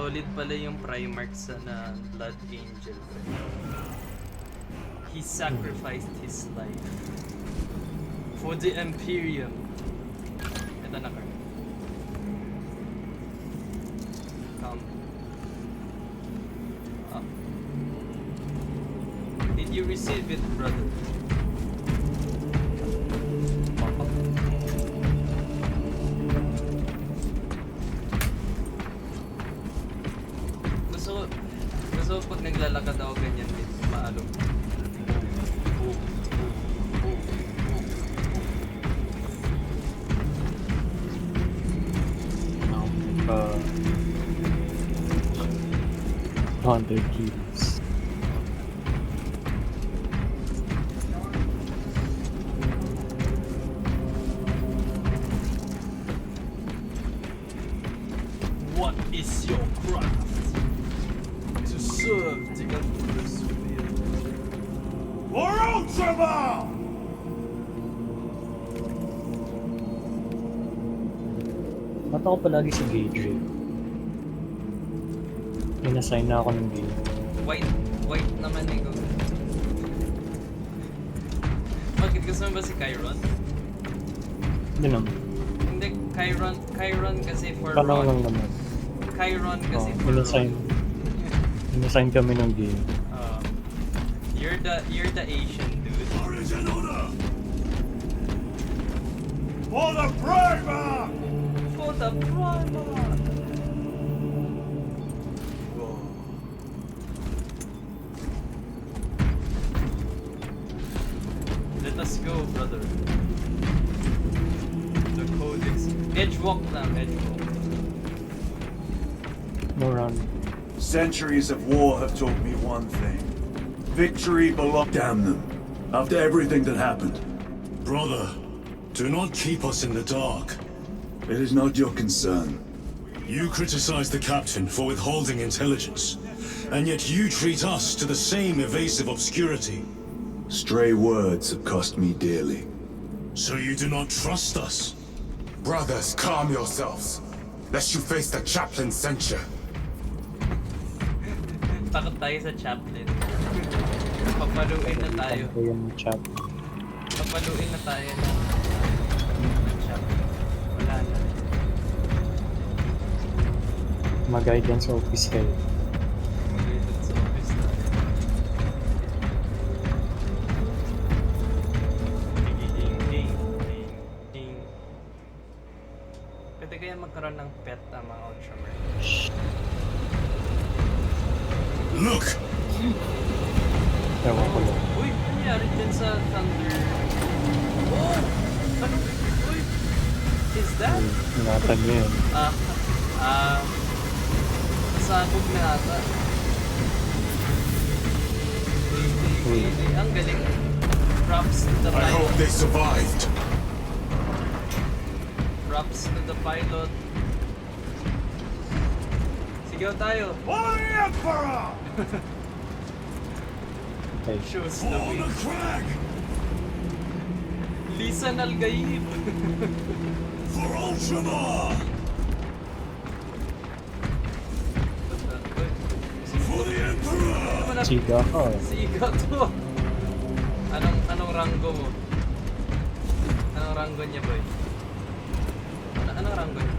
Solid pala yung Primarch sa na Blood Angel. He sacrificed his life for the Imperium. Ito na card. Come. Up. Did you receive it, brother? So pag naglalakad ako ganyan din, maalog. Uh, 100 kilos. What is your craft? To serve the Emperor's will. For Ultramar! Ba't ako palagi sa gauge rate? Inassign na ako ng gauge. White naman eh ko. Bakit gusto mo ba si Chiron? Hindi naman. Hindi, Chiron kasi for Parang lang Ron. naman. Chiron kasi for Inassign. Ron. Inassign kami ng game. You're the Asian dude. Origin order! For the Primarch! For the Primarch! Let us go, brother. The Codex. Edgewalk lang, edgewalk. No run. Centuries of war have taught me one thing. Victory belongs. Damn them. After everything that happened. Brother, do not keep us in the dark. It is not your concern. You criticize the captain for withholding intelligence, and yet you treat us to the same evasive obscurity. Stray words have cost me dearly. So you do not trust us? Brothers, calm yourselves, lest you face the chaplain's censure. Takot tayo sa chaplain. Papaluin na tayo. Ito yung chat. Papaluin na tayo ng chaplain. Wala na. Mag-guidance office kayo. Mag-guidance sa office na. Ding. Pwede kaya magkaroon ng pet ang mga Ultramar? Look! Ewan ko lang. Uy, ano nangyari dyan sa Thunder? Oh! Ano? Uy! Is that? Ingatan nyo yun. Sabog na ata. Uy. Ang galing. Props to the I hope pilot. they survived. Props to the pilot. Sigaw tayo. For the Emperor! Okay. Shows the For way. the crag! Lisan Al-Gaib. For Ultramar! For the Emperor! Siga ka. Siga to. Anong ranggo mo? Anong ranggo niya, boy? Anong ranggo niya?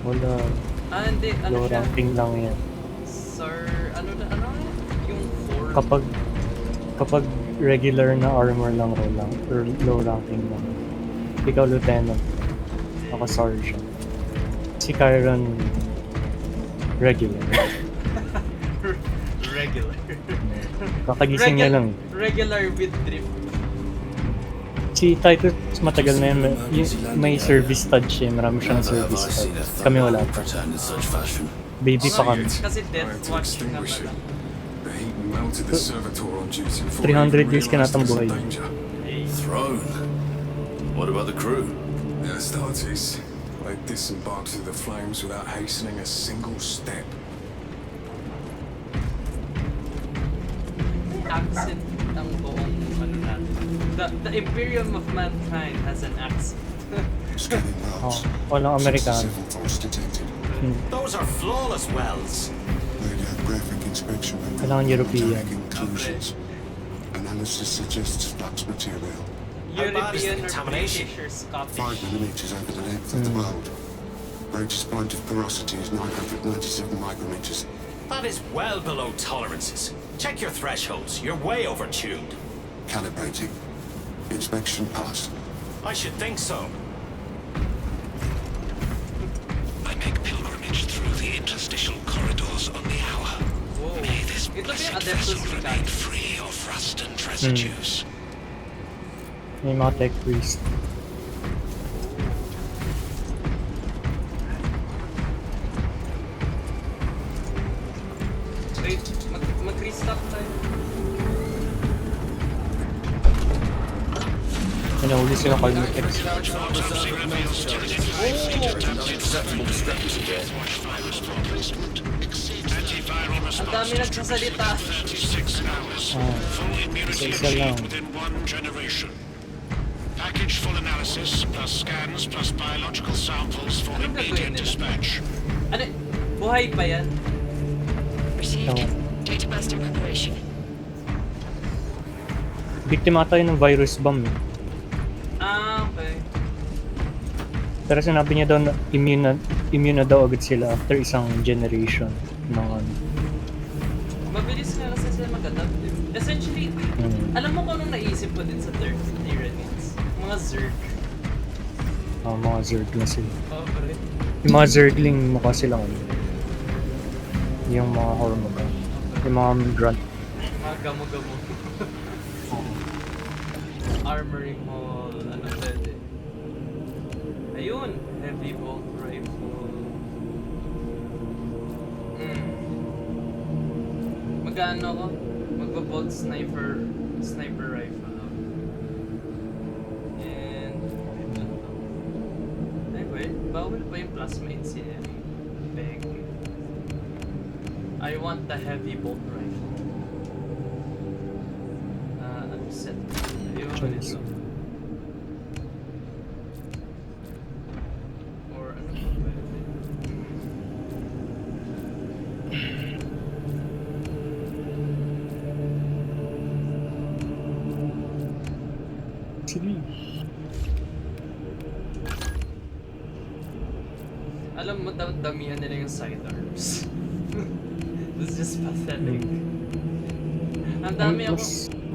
Wala. Hindi. Ano Low siya? ranking lang yan. Sir, ano yung 4? Kapag regular na armor lang or low ranking lang. Ikaw lieutenant. Ako sergeant. Si Chiron regular. Regular. Kakagising niya lang. Regular with drift. Si Titus matagal na yun. May service stud siya. Marami siyang service stud. Kami wala pa. Baby pa kami. Kasi death watch na pala. The heat melted the servitor on duty before 300 years ka natang buhay. Throne. What about the crew? The Astartes, they disembarked through the flames without hastening a single step. Accent ang buong ano natin. The Imperium of Mankind has an accent. Scanning Oh, maps. walang Amerikano. Several faults detected. Those are flawless wells. Radiographic inspection and Kailangan European. conclusions. Analysis suggests flux material. How bad is the European or contamination? British or Scottish? 5 millimeters over the length of the world. Greatest point of porosity is 997 micrometers. That is well below tolerances. Check your thresholds. You're way overtuned. Calibrating. Inspection passed. I should think so. I make pilgrimage through the interstitial corridors on the hour. Whoa. May this Ito ba yung blessed Adeptus vessel remain Mechanicus? free of rust and residues. May mga tech priest. Wait, mag-restock tayo. Pinahuli sila Carl Mix. Ang dami nagsasalita. Isa lang. Within 1 generation. Package full analysis plus scans plus biological samples for Anong gagawin immediate nila? dispatch. Ano? Buhay pa yan? Tama. Data master preparation. Biktima tayo ng virus bomb eh. Okay. Pero sinabi niya daw na immune na daw agad sila after isang generation ng ano. Mabilis nga kasi sila mag-adapt. Essentially, alam mo kung anong naisip ko din sa third Tyranids? Mga Zerg. Mga Zerg na sila. Oh, pare. Yung mga Zergling mukha silang ano. Yung mga Hormoga. Yung mga grunt. Mga gamo-gamo. Armory Mall. Ano pwede? Ayun! Heavy bolt rifle. Magano ko? Magbo-bolt sniper rifle. And anyway, bawal pa yung plasma incident. Beg. I want the heavy bolt rifle. Ano set? Ayun, Choice. ito. Or ano pa pwede? Sige. Alam mo, damihan nila yung sidearms. This is just pathetic. Ang dami ako.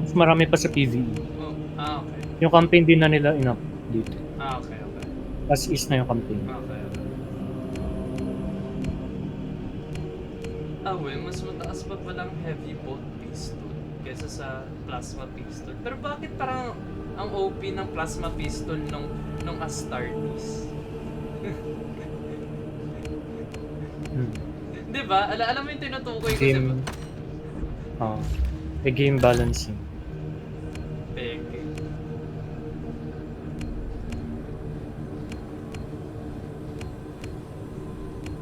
Mas marami pa sa PvE. Oh, okay. Yung campaign din na nila in-up dito. Okay. As is na yung campaign. Okay. Well, mas mataas pa palang heavy bolt pistol kaysa sa plasma pistol. Pero bakit parang ang OP ng plasma pistol nung Astartes? Diba? Alam mo yung tinutukoy ko, diba? Game balancing. Peke.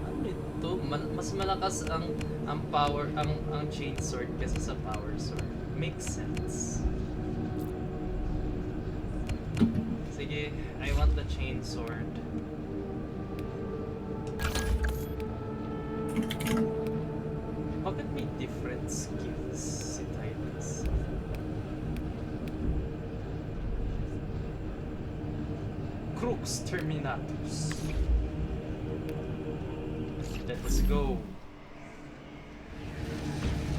Ano ito? Mas malakas ang power, ang chain sword kaysa sa power sword. Makes sense. Sige, I want the chain sword. Bakit may different skills si Titus? Crux Terminatus. Let us go.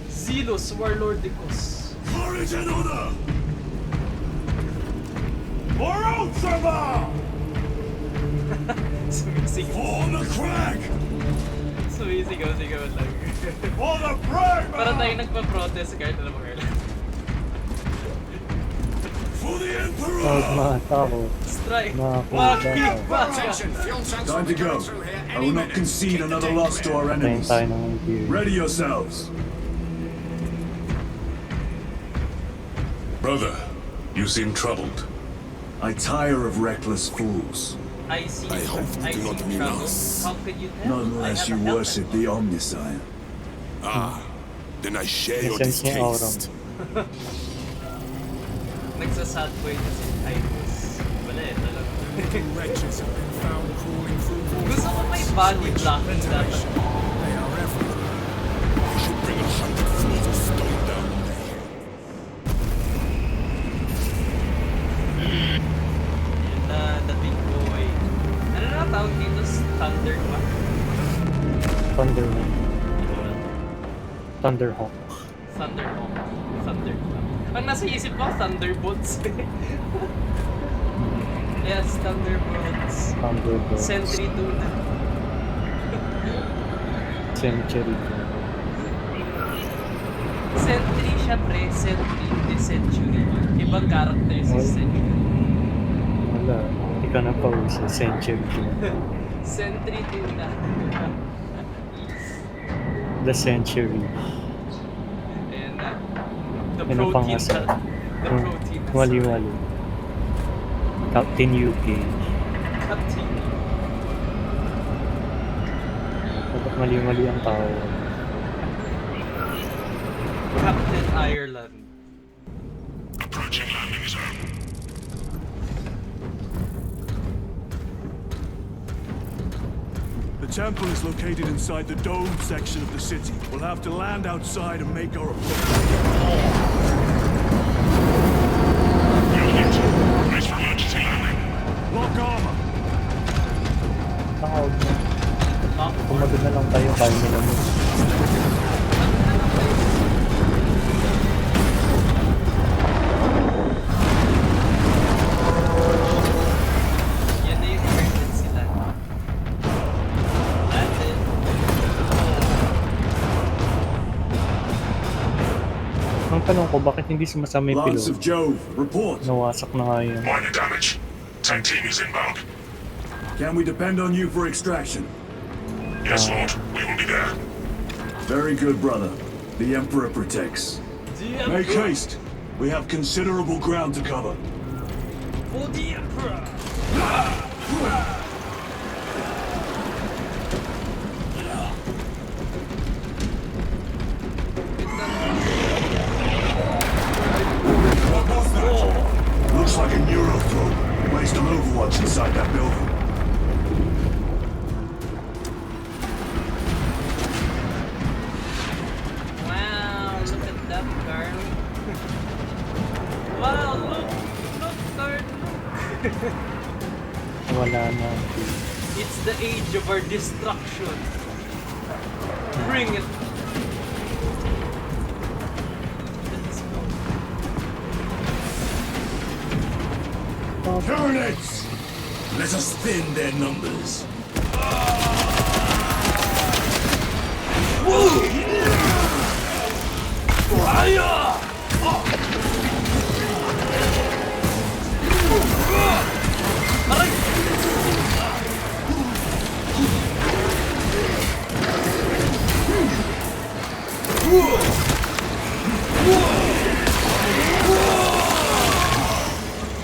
Zelos Warlordicus. Courage and honor! For Ultima! Sumisigaw. For the crag! Sumisigaw lang. For the brave! Parang tayo nagpa-protest kahit alam mo kailan. For the Emperor! Mga tao. Strike! Mga Attention, fuel tanks Time to go. through here I any will not minute. concede Keep the another date loss to our clear. enemies. tayo ng Imperium. Ready yourselves. Brother, you seem troubled. I tire of reckless fools. I see. I hope you I do see not mean trouble. us. How could you tell? Not unless you worship the Omniscient. Then I share your Sense niya aura. distaste. Nagsasad boy na si Titus. Wala eh, talaga. wretches have been found crawling through Gusto ko may voids. body blocking dapat. They are everywhere. We should bring 100 fleet of stone down there. Yun na, the big boy. Ano na tawag dito? Thunder ba? Thunderhawk. Thunderhawk. Thunderhawk. Ang nasa isip ko, Thunderbolts. Yes, Thunderbolts. Thunderbolts. Sentry Tuna. Century. Sentry siya pre, Sentry, hindi Century. Ibang character si Century. Wala. Hindi ka na pa uso. Century. Sentry Tuna. The Century. Ayan na. The Yan ang protein. pang-asal. The protein. Mali-mali. Captain UK. Captain. Dapat mali-mali ang tao. Captain Ireland. Approaching landing zone. The temple is located inside the dome section of the city. We'll have to land outside and make our approach. Unit, brace for emergency landing. Lock armor. Tawag na. Kumagod na lang tayo. Kaya nila mo. Yan na yung emergency land. Landed. Ang tanong ko, bakit hindi sumasama yung Lance of pilot? Jove, report. Nawasak na nga yun. Minor damage. Tank team is inbound. Can we depend on you for extraction? Yes, Lord. We will be there. Very good, brother. The Emperor protects. The Make Emperor. haste. We have considerable ground to cover. For the Emperor. Looks like a Neurothrope. Placed an overwatch inside that building. Wow, look at that, Carl. Wow, look, Carl, look. Wala na. It's the age of our destruction. Bring it. Let's go. Carnates! Let us thin their numbers.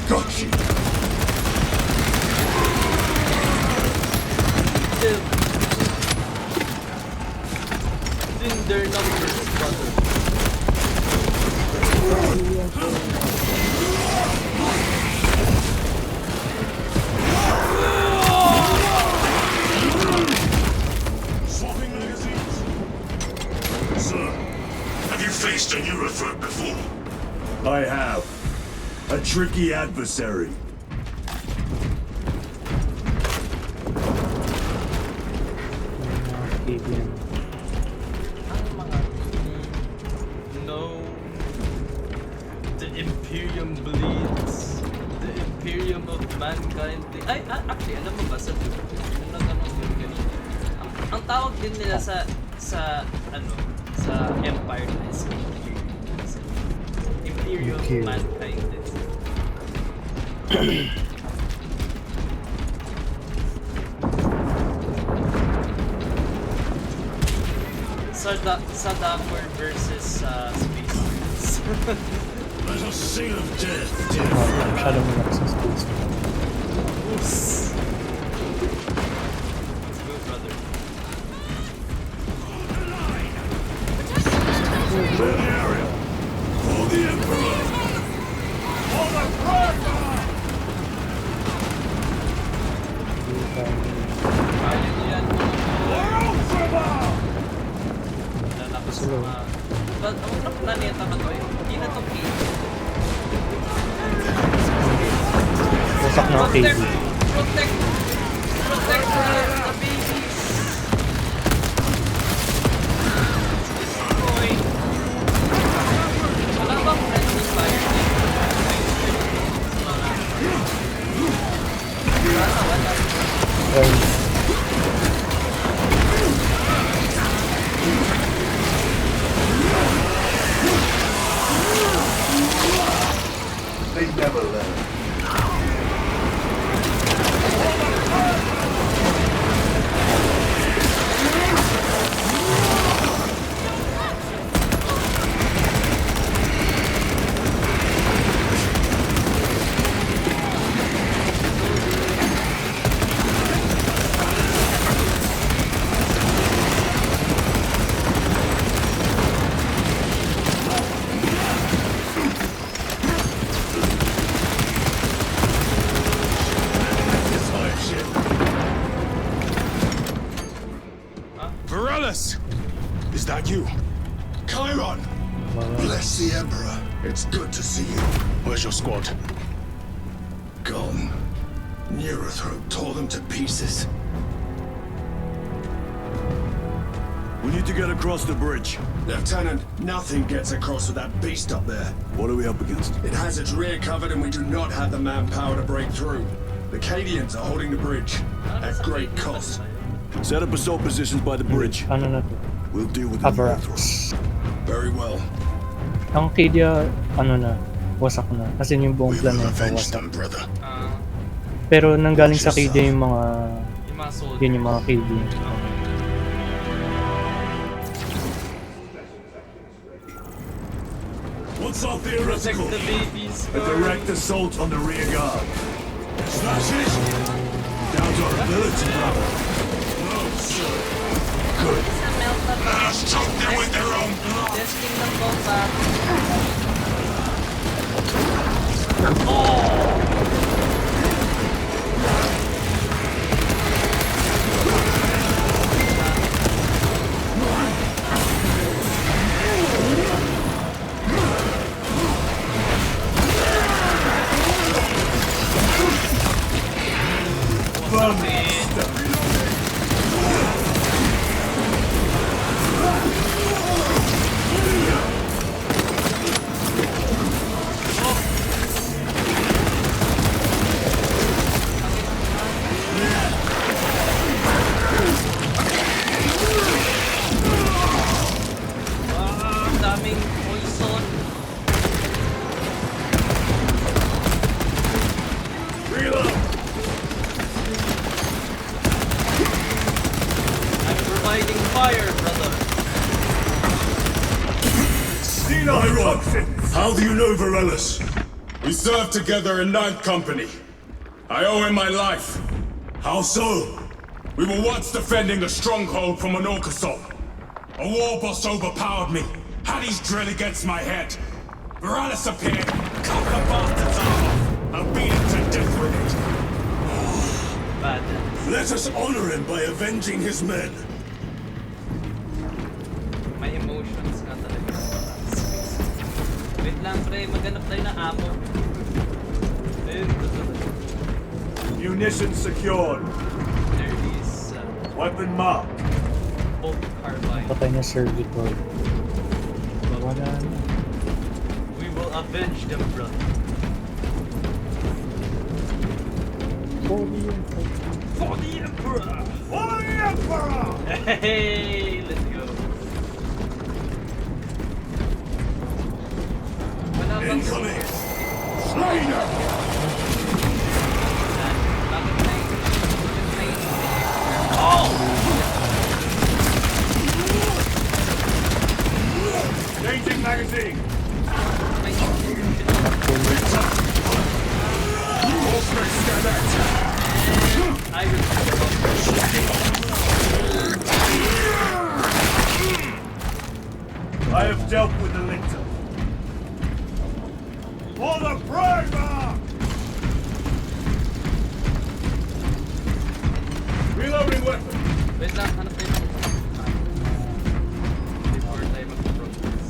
Got you. In their numbers, brother. Swapping magazines. Sir, have you faced a Neurothrope before? I have. A tricky adversary. Alien. Ang mga no. The Imperium bleeds. The Imperium of mankind. Ay, actually, alam mo ba sa Doom? Yung nagano'n Doom ganito. Ang tawag din nila sa Empire na is Imperium. Imperium of Imperium. mankind. Sadamur versus Space Marines. Let us sing of death, dear Masyado mo lang sa space. Oos. Let's go, brother. Clear the area. For the Emperor. For the Ang planeta ba to? Hindi na to cave. Wasak na ang Protect! cave. Protect! Protect the babies! Destroy! Wala bang friendly fire? Wala. Well, They never learn. Varellus! Is that you? Chiron! Bless the Emperor. It's good to see you. Where's your squad? Gone. Neurothroat tore them to pieces. We need to get across the bridge. Lieutenant, nothing gets across with that beast up there. What are we up against? It has its rear covered and we do not have the manpower to break through. The Cadians are holding the bridge at great cost. Set up assault positions by the bridge. ano na to? We'll deal with the Avarax. Very well. Ang Cadia, ano na, wasak na. Kasi yung buong We will planeta avenge wasak. them, brother. Pero nanggaling sa Cadia yung mga... Yung mga soldiers. Yun yung mga Cadia. What's our Protect theoretical? the babies. A direct assault on the rear guard. Smash it! Down to our ability, brother. Good. Let us choke them with their own blood. Testing ng combat. Ang daming poison. Reload. I'm providing fire, brother. How do you know Varellus? We served together in 9th Company. I owe him my life. How so? We were once defending a stronghold from an orc assault. A war boss overpowered me, had his drill against my head. Varellus appeared, cut the bastard's arm off, and beat him to death with it. Badass. Let us honor him by avenging his men. May emotions ka talaga. Wait lang, pre. Maghanap tayo ng ammo. Ayun. Munitions secured. There is Weapon marked. bolt carbine. Patay na cervical. Wala na. We will avenge them, brother. For the Emperor! For the Emperor! Hey, let's go. Wala bang Incoming! Slayer! Bakit may... Oh! Changing magazine! May I I have dealt with the lictor. For the Primer! Reloading weapon! Wait lang, hanap tayo ng... Before tayo mag-progress.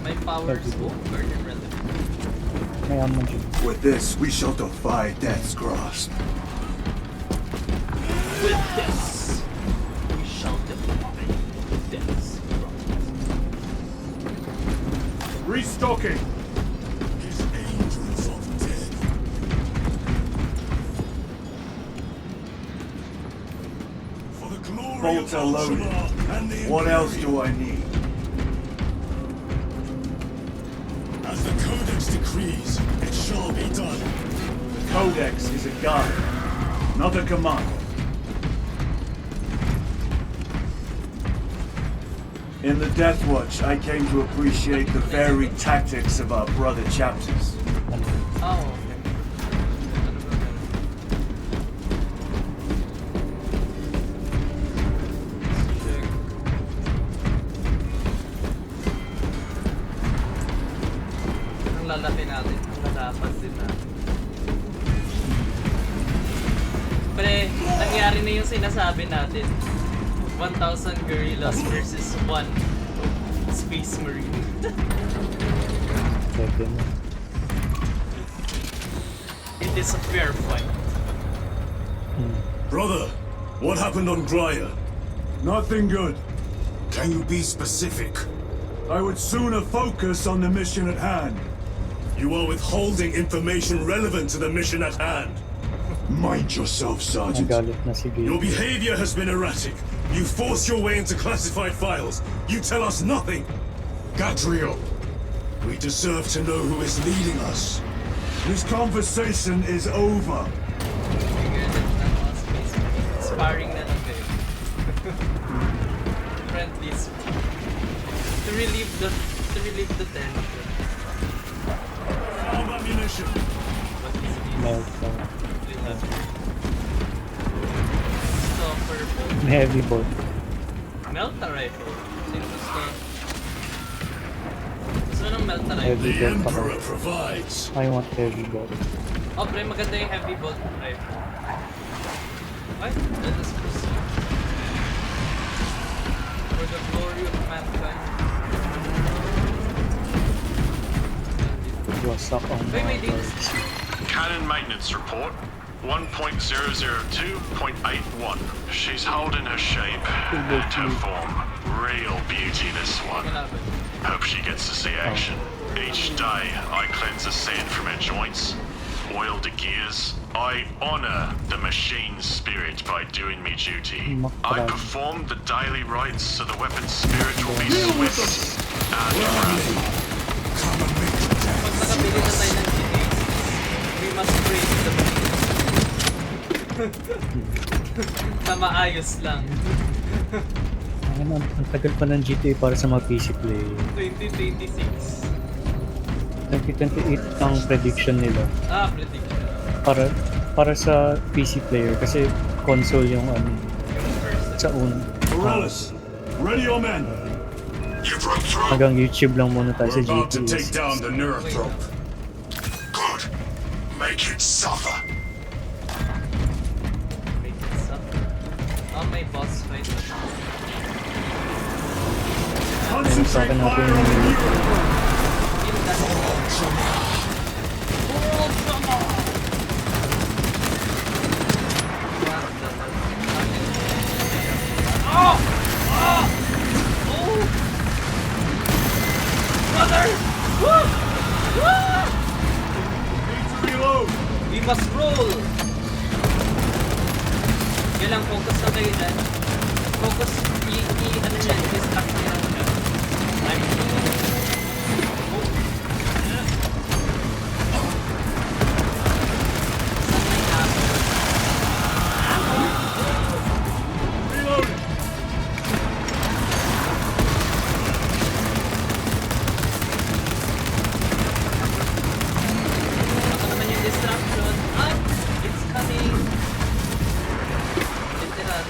May powers. Oh, burden relative. May amon siya. With this, we shall defy death's grasp. With this, we shall defy death's Restocking! His angels of death. For the glory Bolts of are loaded. Ultramar and the What else Imperium. do I need? As the Codex decrees, it shall be done. The Codex is a guide, not a command. In the Death Watch, I came to appreciate the varied tactics of our brother chapters. Oh, okay. Ano ba ganun? Check. Ang lalaki natin. Ang lalapas din natin. Pre, nangyari na yung sinasabi natin. 1,000 guerrillas versus 1 Space Marine. Pwede mo. It is a fair fight. Brother, what happened on Graya? Nothing good. Can you be specific? I would sooner focus on the mission at hand. You are withholding information relevant to the mission at hand. Mind yourself, Sergeant. Nagalit na si Your Gage. behavior has been erratic. You force your way into classified files. You tell us nothing. Gadriel, we deserve to know who is leading us. This conversation is over. Figured it na mga Space Marine. Sparring na lang kayo. Friendly speech. To relieve the tension. Arm ammunition. What is it? Meltdown. Stopper bolt. May heavy bolt. Melta rifle. Sino gusto? Gusto ng Melta Heavy rifle? The bolt ako. Emperor provides. I want heavy bolt. Oh, pre, maganda yung heavy bolt rifle. Ay, let us proceed. For the glory of mankind. Wasak ang Wait, mga wait, this- guards. Cannon maintenance report 1.002.81. She's holding her shape and her form. Real beauty, this one. Kalaban. Hope she gets to see action. Each day, I cleanse the sand from her joints, oil the gears. I honor the machine's spirit by doing me duty. I perform the daily rites so the weapon's spirit will be swift and rapid. Pag nakabili na tayo ng GTA, we must praise the machine. Na maayos lang. Ano, ang tagal pa ng GTA para sa mga PC player. 2026. 2028 ang prediction nila. Ah, prediction. Para sa PC player kasi console yung ano Yung first. sa Morales, ready your men. You broke through. hanggang YouTube lang muna tayo sa We're about to take GTA. down the Neurothrope. Good. Make it suffer. Make it up. Oh, may boss fight. Concentrate Ayun, sa akin fire natin on the yung- Neurothrope. Kill that. Oh! Oh! Oh! Brother! Woo! Woo! Need to reload. We must roll! Yan lang, focus na kayo dyan. Focus, ano yan, distract nyo lang siya. I'm Reloading. Ako naman yung distraction. Ah! It's coming! Literal.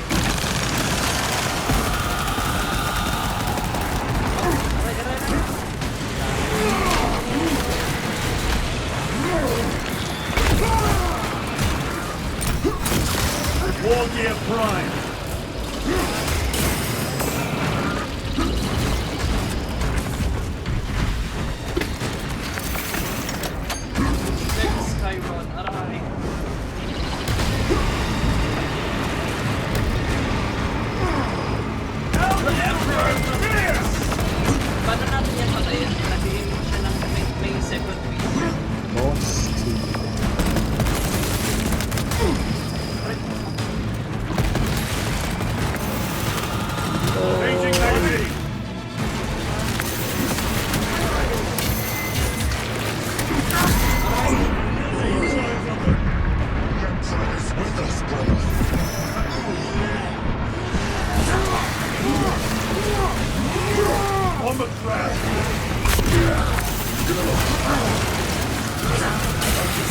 armor class!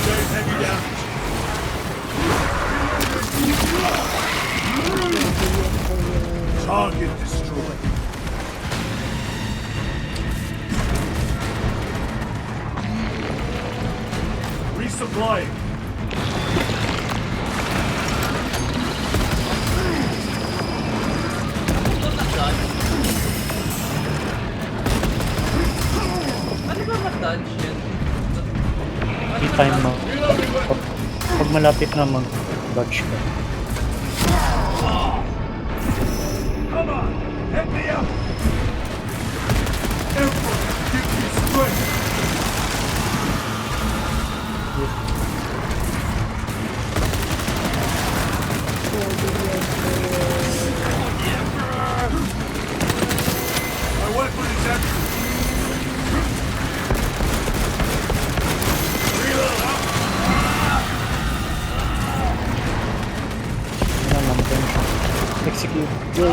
Stay heavy down. Target destroyed. Resupplying. Ano ba mag-dodge yan? Di time mo. Pag malapit na mag-dodge ka. Come on, hit me up. Emperor, give me strength. My weapon is empty. Yan lang din siya. Execute. Go!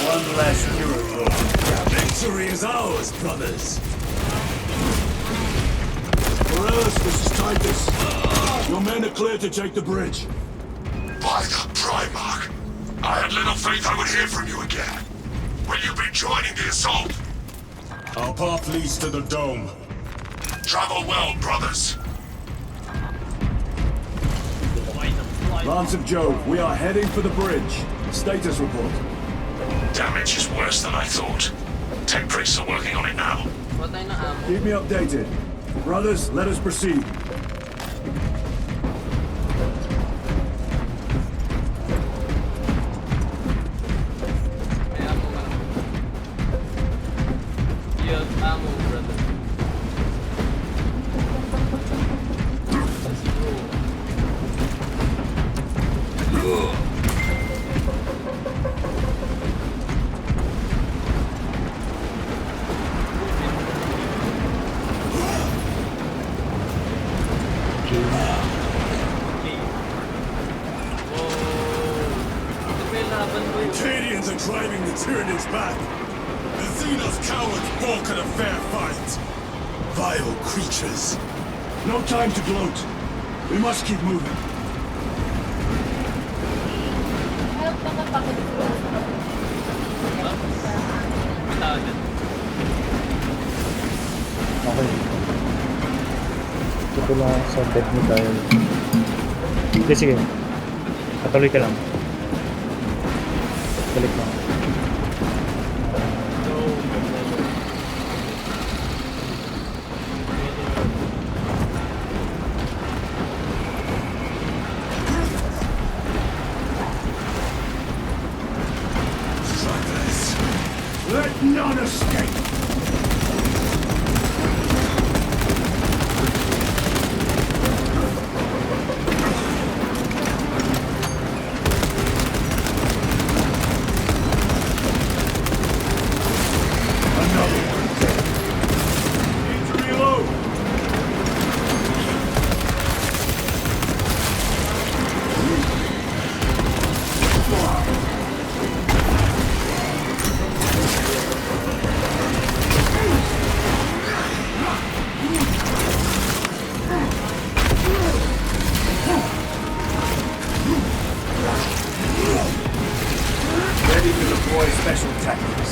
One last miracle. Victory is ours, brothers. Morales, this is Titus. Your men are clear to take the bridge. By the Primarch! I had little faith I would hear from you again. Will you be joining the assault? Our path leads to the dome. Travel well, brothers. Lance of Jove, we are heading for the bridge. Status report. Damage is worse than I thought. Tech priests are working on it now. Patay na ammo. Keep me updated. Brothers, let us proceed. May ammo ka na. You have ammo, brother. Let's go. Acadians are driving the Tyranids back. The Xenos cowards balk at a fair fight. Vile creatures. No time to gloat. We must keep moving. Okay. Ito lang sa bed ni Kyle. Hindi, sige. Patuloy ka lang. Balik lang. Let none escape! Another one dead. Need to reload! Ready to deploy special tactics.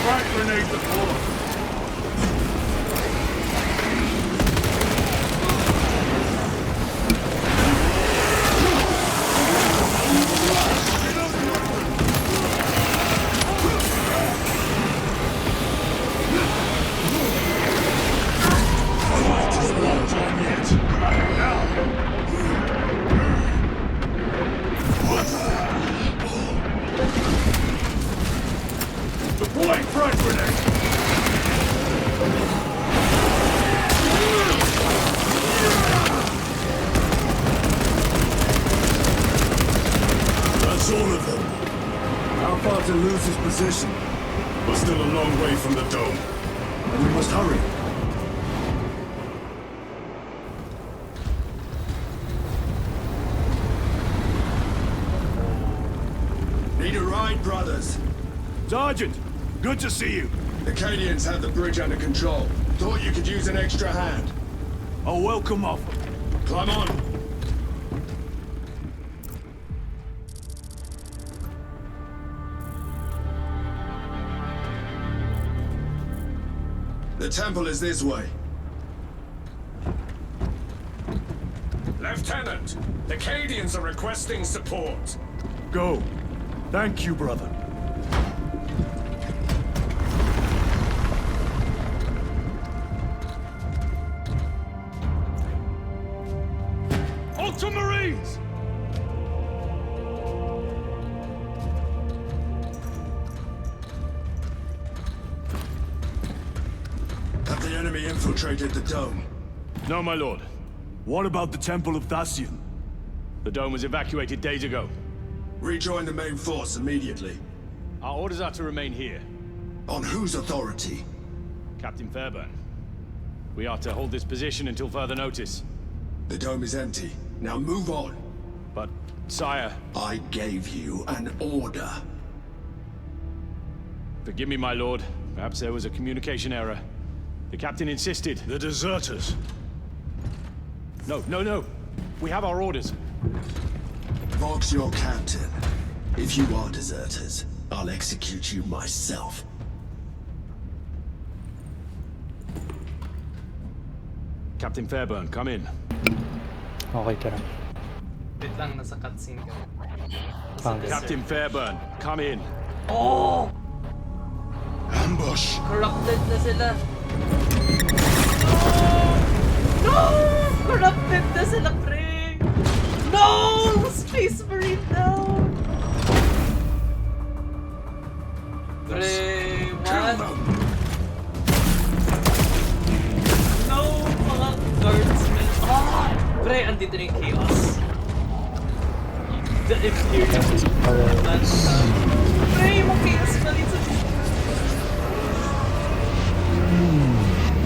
Frag grenade deployed. Deploying frag That's all of them. How far to lose his position? We're still a long way from the dome. And we must hurry. Need a ride, brothers? Sergeant, good to see you. The Cadians have the bridge under control. Thought you could use an extra hand. A welcome offer. Climb on. The temple is this way. Lieutenant, the Cadians are requesting support. Go. Thank you, brother. Ultramarines! Have the enemy infiltrated the dome? No, my lord. What about the Temple of Thasian? The dome was evacuated days ago. Rejoin the main force immediately. Our orders are to remain here. On whose authority? Captain Fairburn. We are to hold this position until further notice. The dome is empty. Now move on. But, sire, I gave you an order. forgive me, my lord. Perhaps there was a communication error. The captain insisted. The deserters. No. We have our orders. Vox your captain. If you are deserters, I'll execute you myself. Captain Fairburn, come in. Okay ka na. Wait lang, nasa cutscene ka. Okay. Captain Fairburn, come in. Oh! Ambush! Corrupted na sila. No! Corrupted na sila, pre! No! Space Marine down! Pre, what? No! Mga guardsmen. Ah! Pre, andito na yung chaos. The Imperium. Pre, yung mga chaos pala sa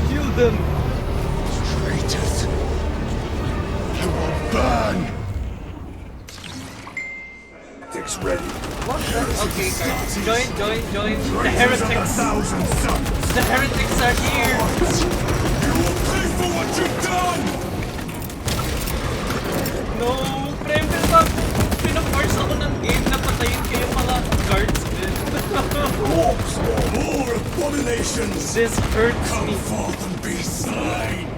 kill them! Traitors! You will burn! It's ready. What the? Okay, guys. Join. The heretics! The heretics are here! You will pay for what you've done! No! Pre, pinaforce ako ng game na patayin kayo mga guardsmen. More abominations! This hurts Come me. forth and be slain!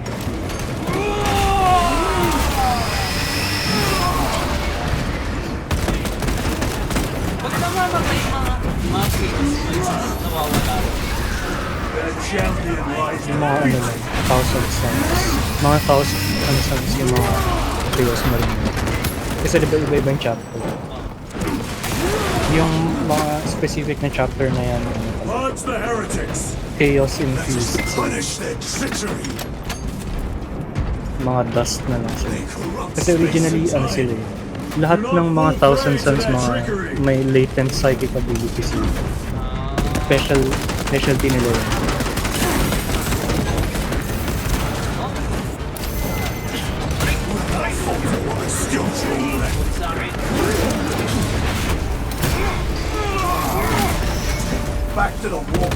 Pag namamatay mga chaos places, nawawala. Their champion lies Yung mga ano lang, 1,000 suns. Mga 1,000 suns yung mga Chaos Marine. Kasi diba iba-ibang chapter. Yung mga specific na chapter na yan, Purge the heretics! Chaos Let us infused. So, punish their treachery! mga dust na lang sila. They corrupt Kasi originally, space ano sila inside. eh. Lahat ng mga 1,000 suns, mga may latent psychic abilities sila. Specialty nila yun. Sorry. Back to the wall!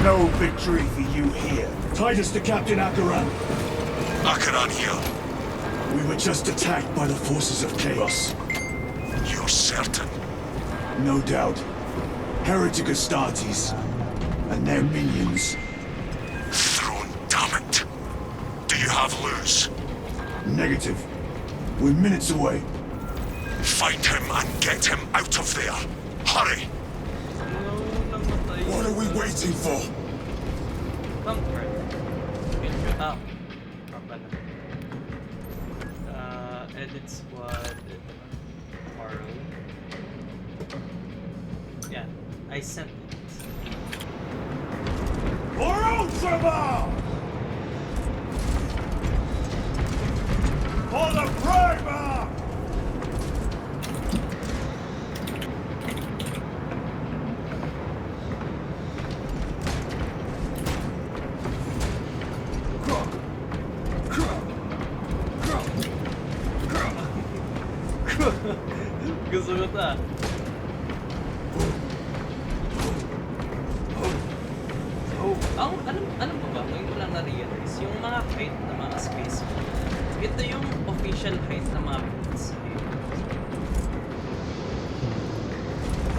No victory for you here. Titus to Captain Akaran. Akaran here. We were just attacked by the forces of chaos. You're certain? No doubt. Heretic Astartes and their minions. Throne, damn it. Do you have Luz? Negative. We're minutes away. Find him and get him out of there. Hurry! No, namatay. What are we waiting for? Bumper. Ah. Papa na. Edit squad. Karl. Yeah, I sent it. For Ultramar! For the Primer! Gusto ko ta. Alam mo ba, ngayon ko lang na-realize, yung mga height ng mga space, ito yung official height ng mga boots.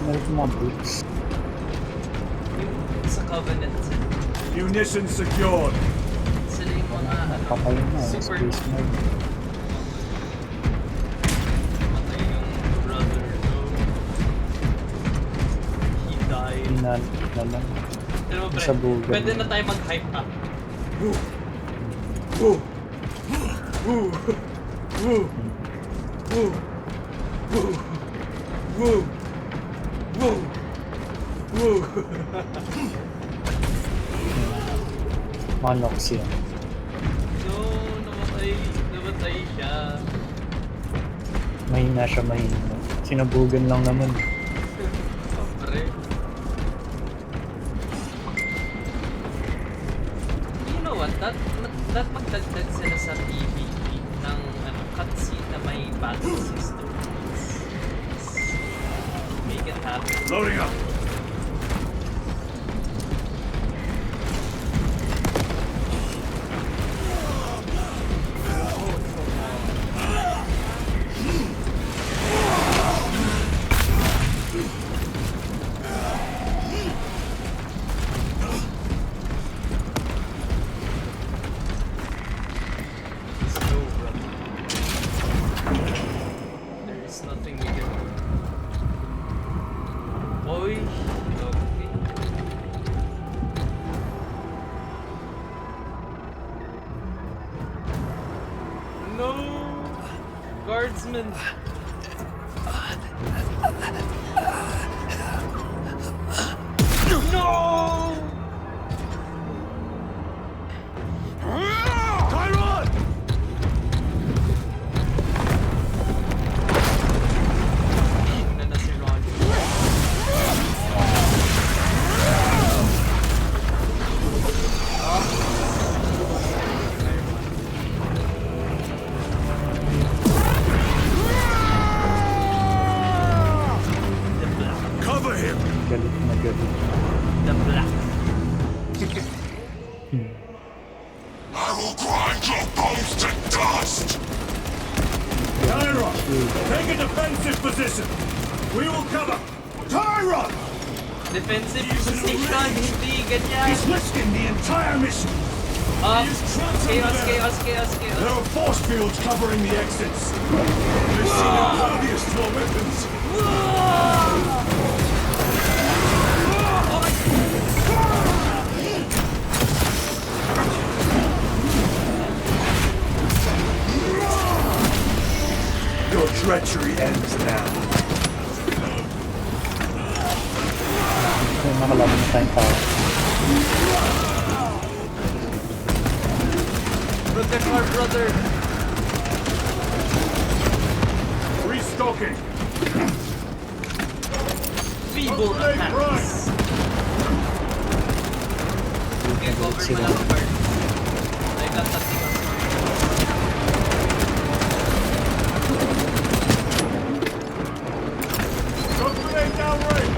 Meron mga boots. Yung sa Covenant, Munitions secured. sila yung mga Papay na, super space mode. matay yung brother, no? He died. Na lang. Pero pre, Sa bugan. pwede na tayo mag-hype up. Manox yan. No, namatay siya. Mahina siya, mahina. Sinabugan lang naman. Oh, pre. You know what? That magdagdag sila sa PvP ng cutscene na may battle system. Make it happen. Loading up. There is nothing we can do. Oy, okay. No, guardsmen. No! Tyrod! Una na si Ron. The black. Cover him! Galit na galit. The black. I will grind your bones to dust! Tyra! Take a defensive position! We will cover! Tyra! Defensive position, hindi ganyan. He's risking the entire mission! Chaos. There are force fields covering the exits! Mission impervious to our weapons! Your treachery ends now. May makalaban na tayong tao. Protect our brother. Restocking! Feeble attacks. Okay, cover mo lang ang guard. Ay, tactical. Grenade downrange!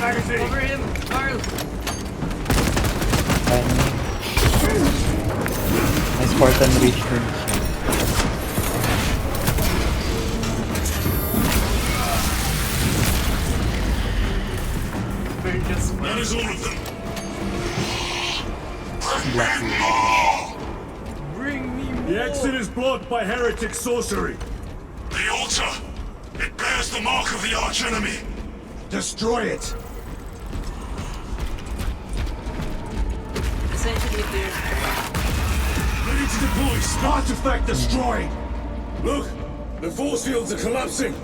magazine! Over him, Karl! May Spartan Reach din siya. That is all of them. Black Bring me more! The exit is blocked by heretic sorcery. The altar. It bears the mark of the archenemy. Destroy it. Essentially, there's Ready to deploy. Artifact destroyed. Look, the force fields are collapsing.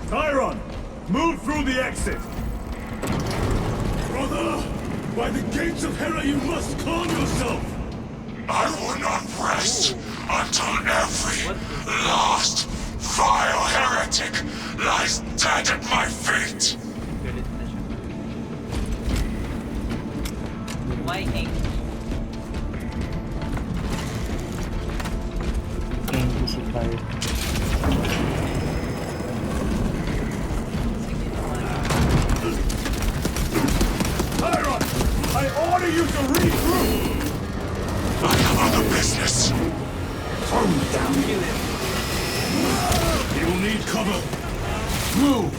Chiron, move through the exit. Brother, by the gates of Hera you must calm yourself. I will not rest until every last vile heretic lies dead at my feet. galit na siya. Why hate? Hindi si Kyle. Sige naman. Chiron, I order you to regroup. I have other business. Calm down. Kill him. You will need cover. Move.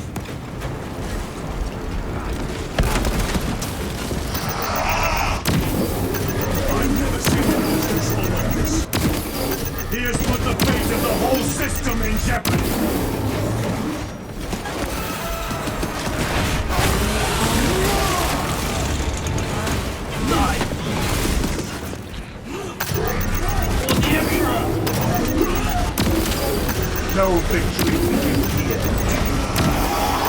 I've never seen a control like this. He has put the fate of the whole system in jeopardy. No victory begins here.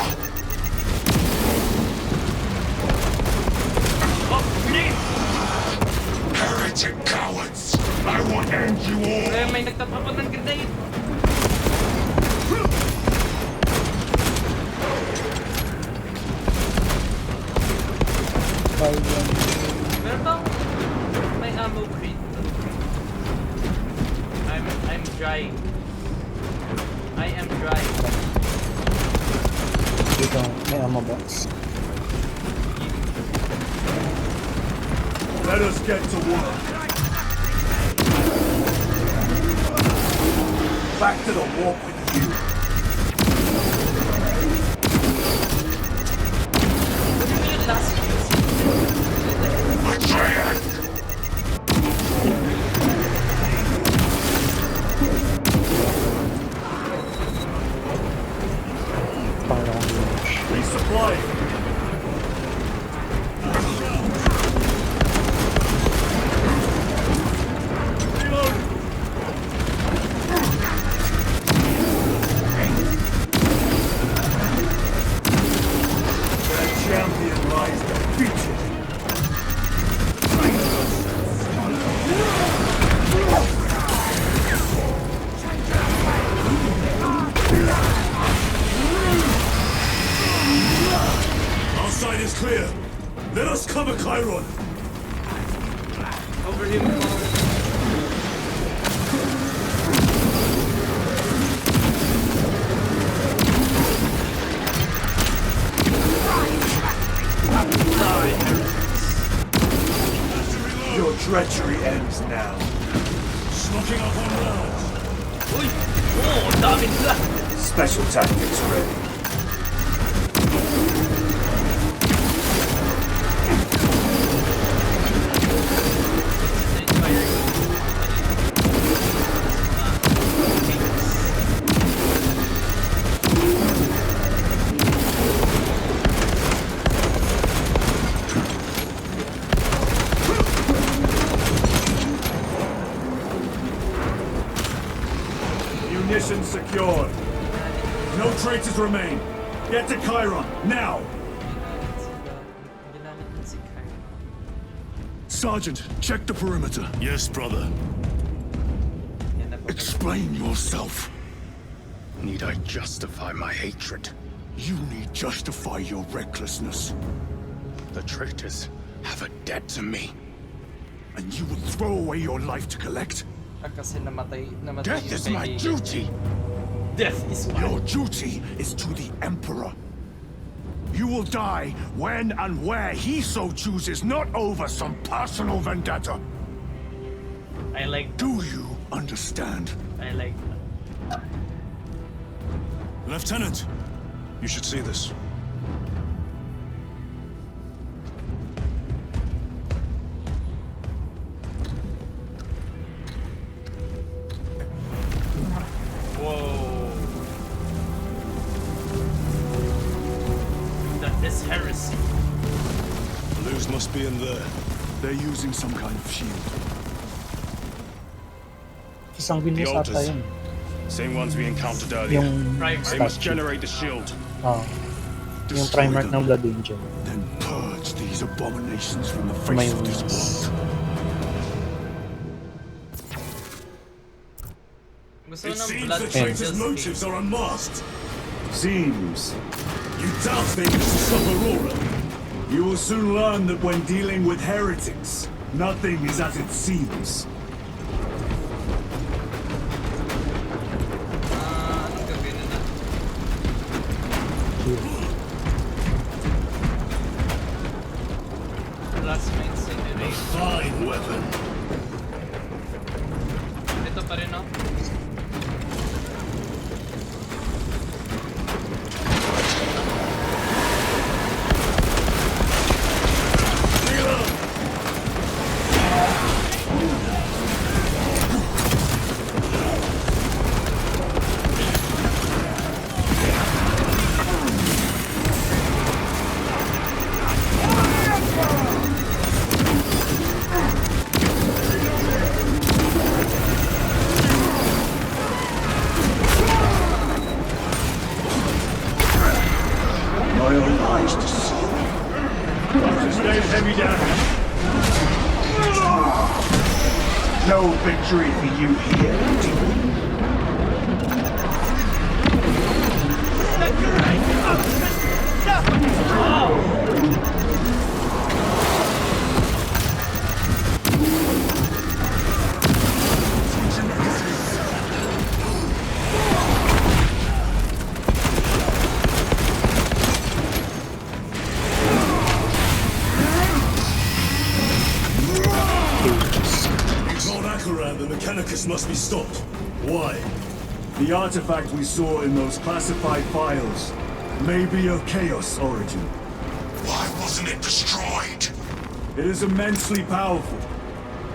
Heretic cowards! I will end you all! Eh, may nagtatapon ng grenade! Meron bang may ammo crate? I'm dry. I am dry. Dito, may ammo box. Let us get to work. Back to the warp with you. Ano yung last Betrayer! Parang Resupply. Reload. The champion lies defeated. Our side is clear. Let us cover Chiron. over him? Your treachery ends now. Snocking up on rounds. Uy! Oo, ang dami nila! Special tactics ready. Munitions secured. No traitors remain. Get to Chiron, now! Ginamit din si Kyle. Sergeant, check the perimeter. Yes, brother. Yan na po. Explain yourself. Need I justify my hatred? You need justify your recklessness. The traitors have a debt to me. And you would throw away your life to collect? Kasi namatay Death yung is my kaibigan. duty. Death is my... Your duty is to the Emperor. You will die when and where he so chooses, not over some personal vendetta. I like. Do you understand? I like. Lieutenant, you should see this. Whoa. That is heresy. Blues must be in there. They're using some kind of shield. Isang The bilis ata altars. yun. Same ones we encountered earlier. Yung Primer. They must statue. generate the shield. Oo. Yung Destroy primark them. ng Blood Angel. Then purge these abominations from the May face of this world. Gusto It ng seems blood the traitor's angels motives thing. are unmasked. Seems. You doubt they can stop Aurora. You will soon learn that when dealing with heretics, nothing is as it seems. Anong gagawin na natin? Plasma incineration. Fine weapon. Ito pa rin, no? My own eyes to see. Stay heavy down. No victory for you here, demon. Lord Akaran, the Mechanicus must be stopped. Why? The artifact we saw in those classified files may be of Chaos origin. Why wasn't it destroyed? It is immensely powerful.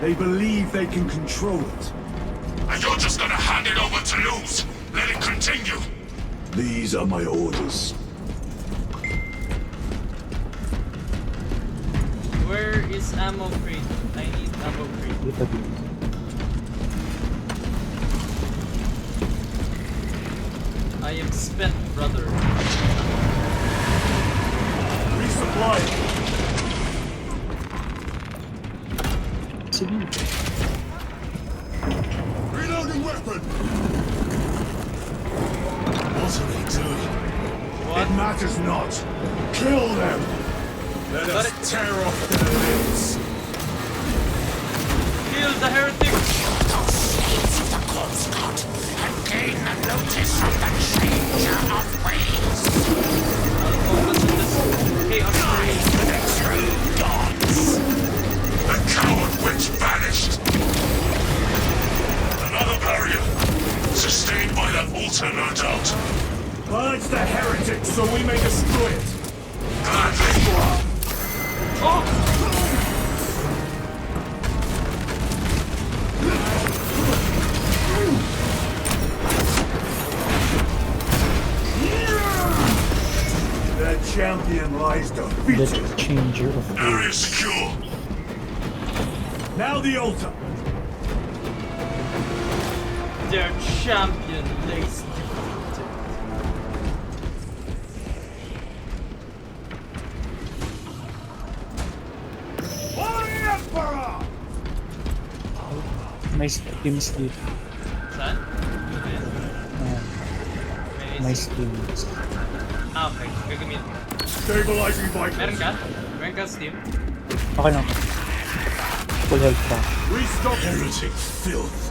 They believe they can control it. And you're just gonna hand it over to Luz? Let it continue? These are my orders. Where is ammo crate? I need ammo crate. Dito dito. I am spent, brother. Resupply. Sige. Reloading weapon! What are they doing? What? It matters not. Kill them. Let us tear off their limbs. Kill the heretic! I'll focus on this chaos raid. The coward witch vanished. Another barrier. Sustained by that altar, no doubt. Purge the heretics so we may destroy it. Gladly. Their champion lies The defeated. changer of Area rules. secure. Now the altar. Their champion lays defeated. Nice teams dito. Saan? May Nice teams. Ah, okay. Gagamit mo. Stabilizing Meron vitals. ka? Meron ka, Steam? Okay lang. Full health pa. Restock heretic filth.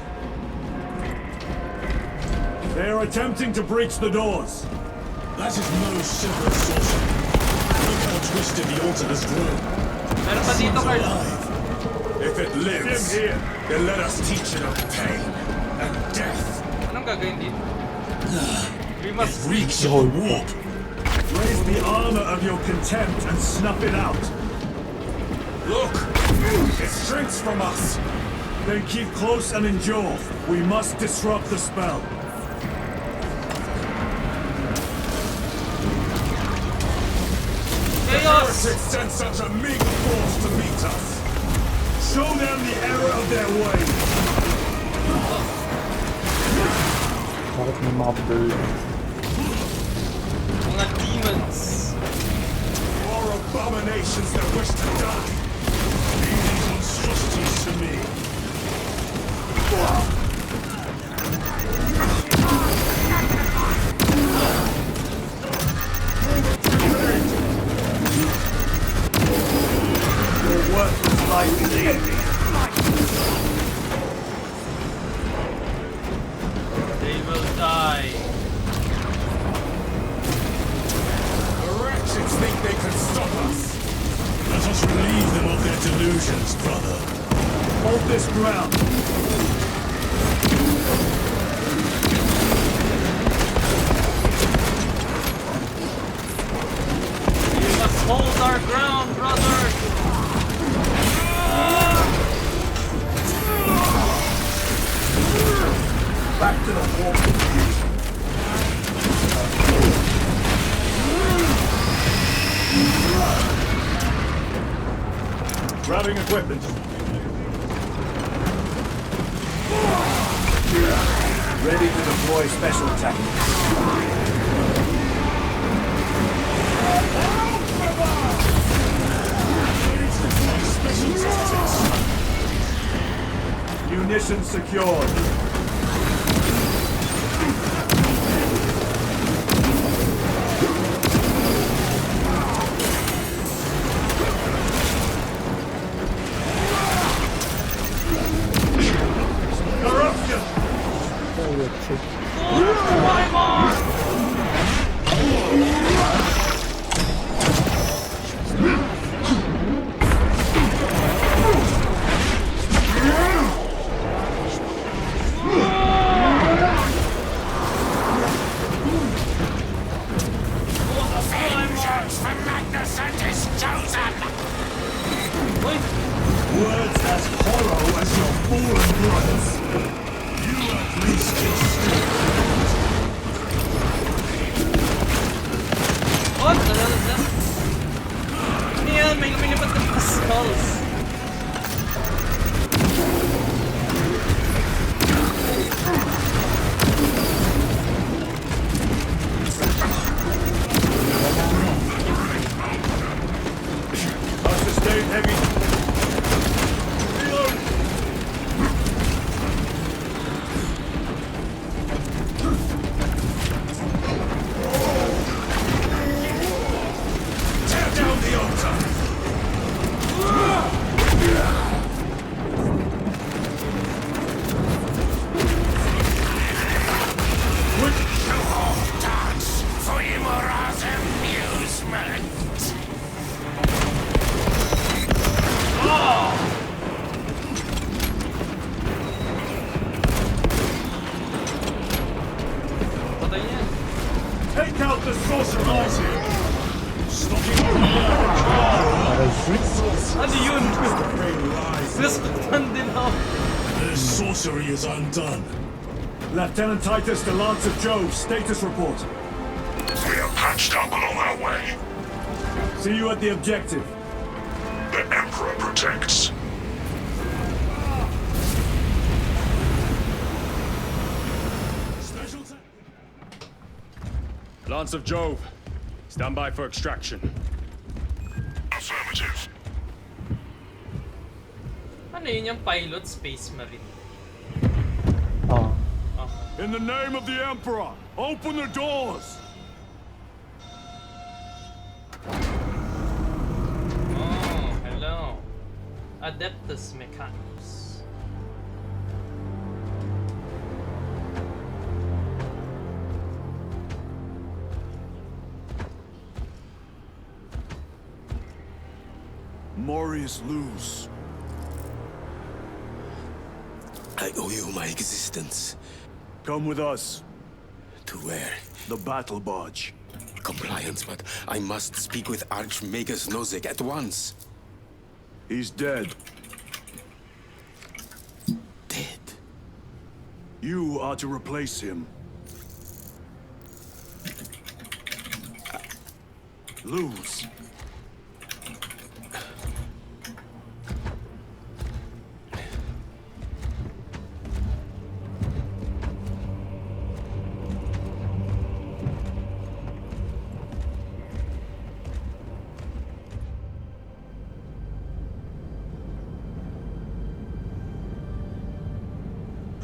They are attempting to breach the doors. That is no simple sorcery. Look how twisted the altar has grown. Meron pa dito, Carl. If it lives, then let us teach it of pain and death. Anong gagawin dito? We must Reeks of the warp. Raise the armor of your contempt and snuff it out. Look! It shrinks from us! Then keep close and endure. We must disrupt the spell. Chaos! Heretics sent such a meager force to meet us. Show them the error of their ways. Bakit may mga bird? Mga demons. More abominations that wish to die. Leave these monstrosities to me. Your worthless life is ending. They will die. The wretches think they can stop us. Let us relieve them of their delusions, brother. Hold this ground. We must hold our ground, brother. Back to the wall. Grabbing equipment. Ready to deploy special tactics. Munitions secured. Corruption! Words as hollow as your fallen brothers. You at least can still. What the hell is that? Ano yan? May lumilipad na mga skulls. Sustained heavy. Reload. Tear down the altar. Dance for Imora's amusement. Patay niya. Take out the sorcerers here. Stocking up Ano yun? lies. Nasaktan din ako. Their sorcery is undone. Lieutenant Titus to Lance of Jove, status report. We are patched up along our way. See you at the objective. The Emperor protects. Lance of Jove, stand by for extraction. Affirmative. Ano yun yung pilot space marine? Oh. In the name of the Emperor, open the doors! Oh, hello. Adeptus Mechanicus. Morius lose. I owe you my existence. Come with us. To where? The battle barge. Compliance, but I must speak with Archmagus Nozick at once. He's dead. Dead? You are to replace him. Lose.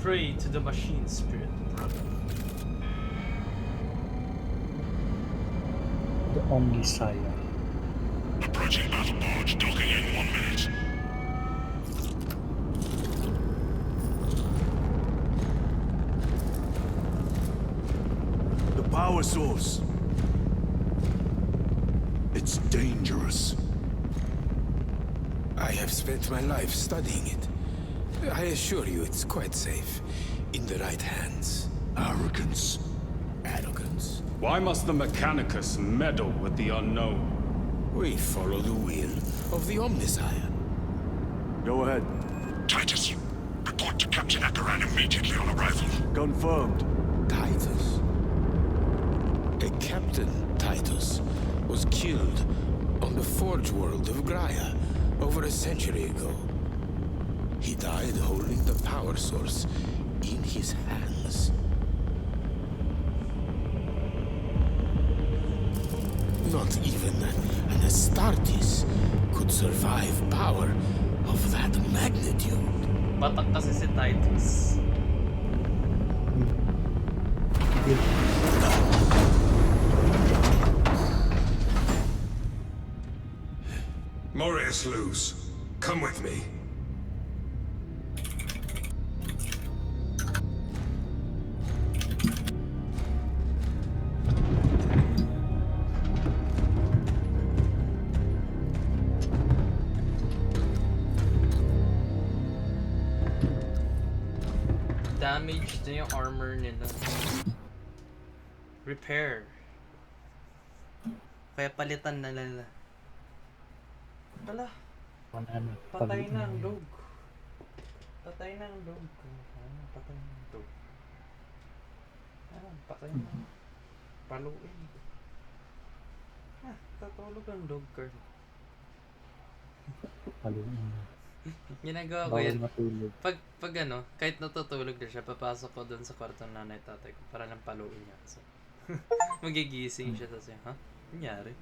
Pray to the machine spirit, brother. The Omniscient. Approaching battle barge, docking in 1 minute. The power source. It's dangerous. I have spent my life studying it. I assure you it's quite safe. In the right hands. Arrogance. Arrogance? Why must the Mechanicus meddle with the unknown? We follow the will of the Omniscient. Go ahead. Titus, report to Captain Akaran immediately on arrival. Confirmed. Titus? A Captain Titus was killed on the Forge world of Graia over a century ago. He died holding the power source in his hands. Not even an Astartes could survive power of that magnitude. Batak kasi si Titus. Morius lose. Come with me. Damaged na yung armor nila. Repair. Kaya palitan na nila. Ala, patay na ang dog. Patay na ang dog. Patay na ang dog. Patay na. Paluin. Tatulog ang dog, Karl. Paluin. Ginagawa ko yan. Pag ano, kahit natutulog na siya, papasok ko dun sa kwarto ng nanay tatay ko para lang paluin niya. So, magigising siya tapos ha? Nangyari?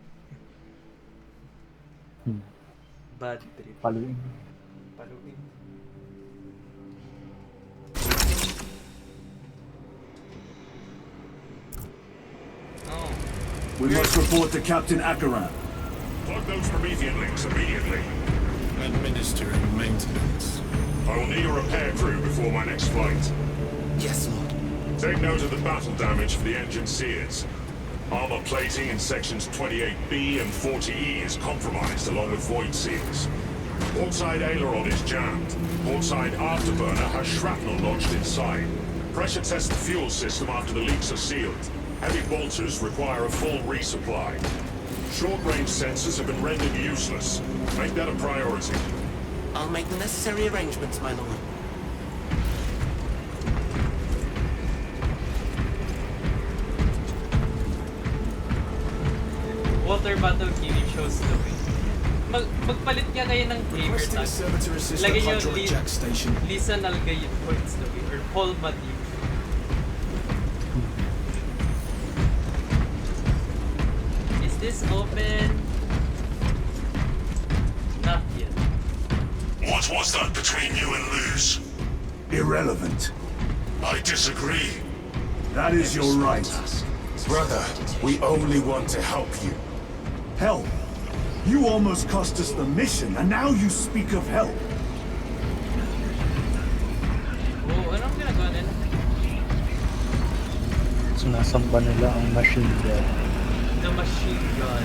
Bad trip. Paluin. Paluin. Oh. We must report to Captain Akaran. Plug those Promethean links immediately. Administering maintenance. I will need a repair crew before my next flight. Yes, Lord. Take note of the battle damage for the engine sears. Armor plating in sections 28B and 40E is compromised along with void seals. Portside aileron is jammed. Portside afterburner has shrapnel lodged inside. Pressure test the fuel system after the leaks are sealed. Heavy bolters require a full resupply. Short-range sensors have been rendered useless. Make that a priority. I'll make the necessary arrangements, my lord. Water battle killing shows the way. Magpalit nga kayo ng gamer tag. Lagay nyo Lisa Nalgay points the way. Or Paul Matthew. Is this open? Not yet. What was that between you and Luz? Irrelevant. I disagree. That is your right. Brother, we only want to help you. Help? You almost cost us the mission, and now you speak of help. Oh, anong ginagawa nila? Sinasamba nila ang machine gun. The machine gun.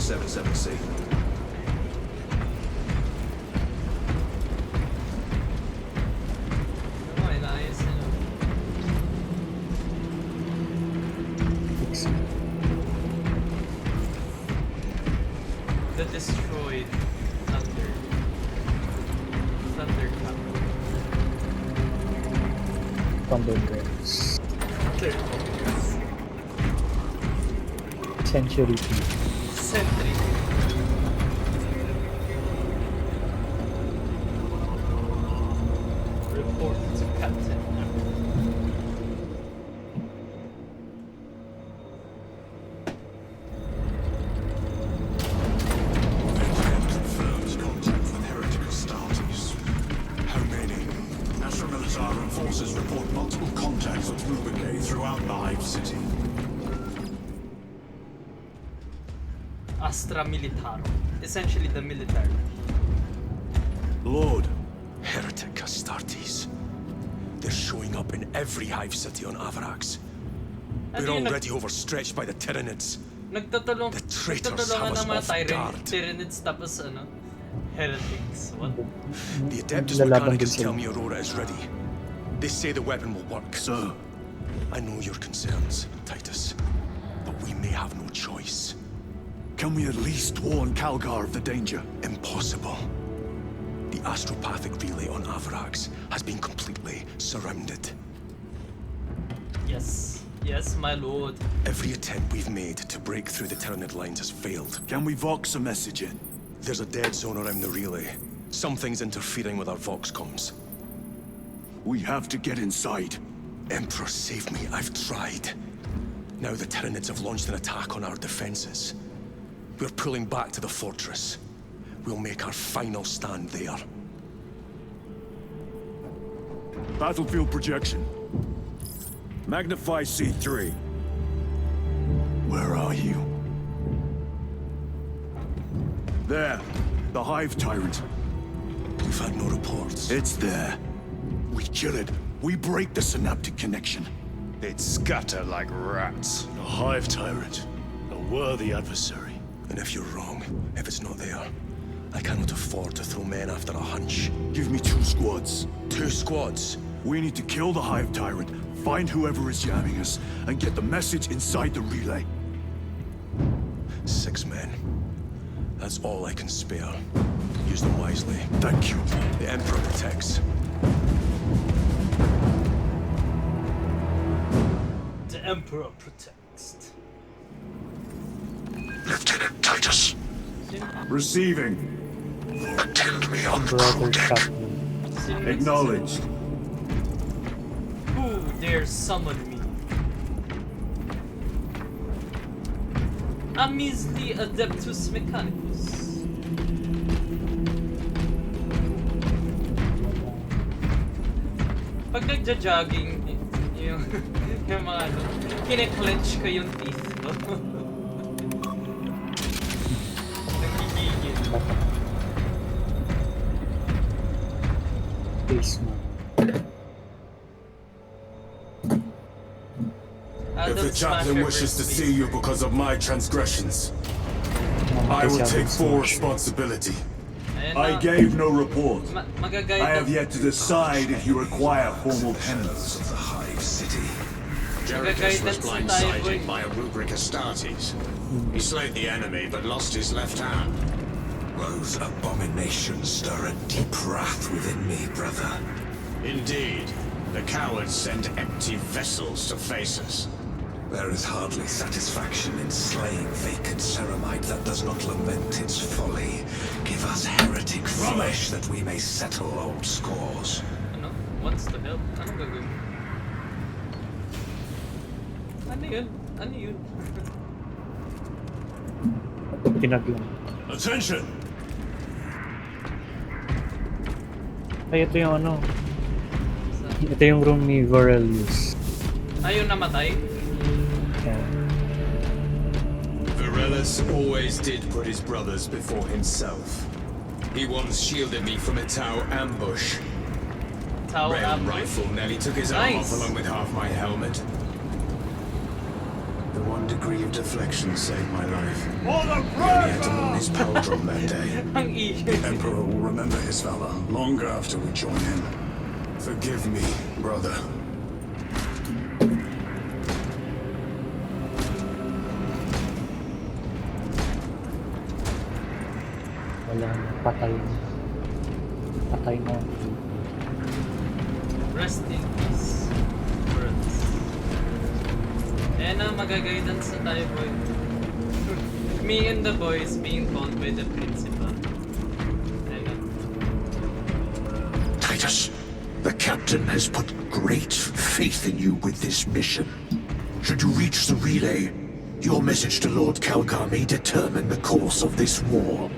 77C. Oh, inayos na. The destroyed thunder. Thunderclap. Thunderbirds. Thunderbirds. Century 2. Sentry. Report to Captain. Confirms contact with heretic Astartes. How many? Astra Militare and forces report multiple contacts with Rubicae throughout the Hive City. Astra Militaro. Essentially the military. Lord, Heretic Astartes. They're showing up in every hive city on Avarax. Ano We're yun, already overstretched by the Tyranids. nagtutulungan The traitors ng have us mga off guard. Tyranids tapos ano? Heretics. What? The Adeptus Lalaban din Mechanicus sila. tell me Aurora is ready. They say the weapon will work. sir, I know your concerns, Titus, but we may have no choice. can we at least warn Calgar of the danger? Impossible. The astropathic relay on Avarax has been completely surrounded. Yes. Yes, my lord. Every attempt we've made to break through the Tyranid lines has failed. Can we vox a message in? There's a dead zone around the relay. Something's interfering with our vox comms. We have to get inside. Emperor, save me. I've tried. Now the Tyranids have launched an attack on our defenses. We're pulling back to the fortress. We'll make our final stand there. Battlefield projection. Magnify C3. Where are you? There. The Hive Tyrant. We've had no reports. It's there. We kill it. We break the synaptic connection. They'd scatter like rats. A Hive Tyrant. A worthy adversary. And if you're wrong, if it's not there, I cannot afford to throw men after a hunch. Give me 2 squads. 2 squads? We need to kill the Hive Tyrant, find whoever is jamming us, and get the message inside the relay. 6 men. That's all I can spare. Use them wisely. Thank you. The Emperor protects. The Emperor protects. Lieutenant Titus. Receiving. Attend me on Brother Captain. Acknowledged. Who dare summon me? A measly Adeptus Mechanicus. Pag nagja-jogging, yung mga ano, kine-clench ko yung teeth ko. Nagigigil. Face mo. If the chaplain wishes to see you because of my transgressions, I will take full responsibility. I gave no report. Magagay I have yet to decide if you require formal penance. Of the Hive City. Jerichus was Magagay blindsided by a rubric Astartes. He slayed the enemy, but lost his left hand. Those abominations stir a deep wrath within me, brother. Indeed, the cowards send empty vessels to face us. There is hardly satisfaction in slaying vacant ceramite that does not lament its folly. Give us heretic flesh that we may settle old scores. Ano? What's the hell? Anong gagawin? Ano yun? Ano yun? Tinaglan. Attention! Ay, ito yung ano. Ito yung room ni Varelius. Ayun namatay? Yeah. Varellus always did put his brothers before himself. He once shielded me from a Tau ambush. Tau Rail ambush? rifle nearly took his arm off Nice. along with half my helmet. The 1 degree of deflection saved my life. For the He only had to loan his paldron that day. Ang ingay. The Emperor will remember his valor long after we join him. Forgive me, brother. Wala na. Patay na. Patay na. Rest in peace, worlds. Ayan na, magagaydance na tayo, boy. Me and the boys being called by the principal. Ayan na. Titus, the captain has put great faith in you with this mission. Should you reach the relay, your message to Lord Calgar may determine the course of this war.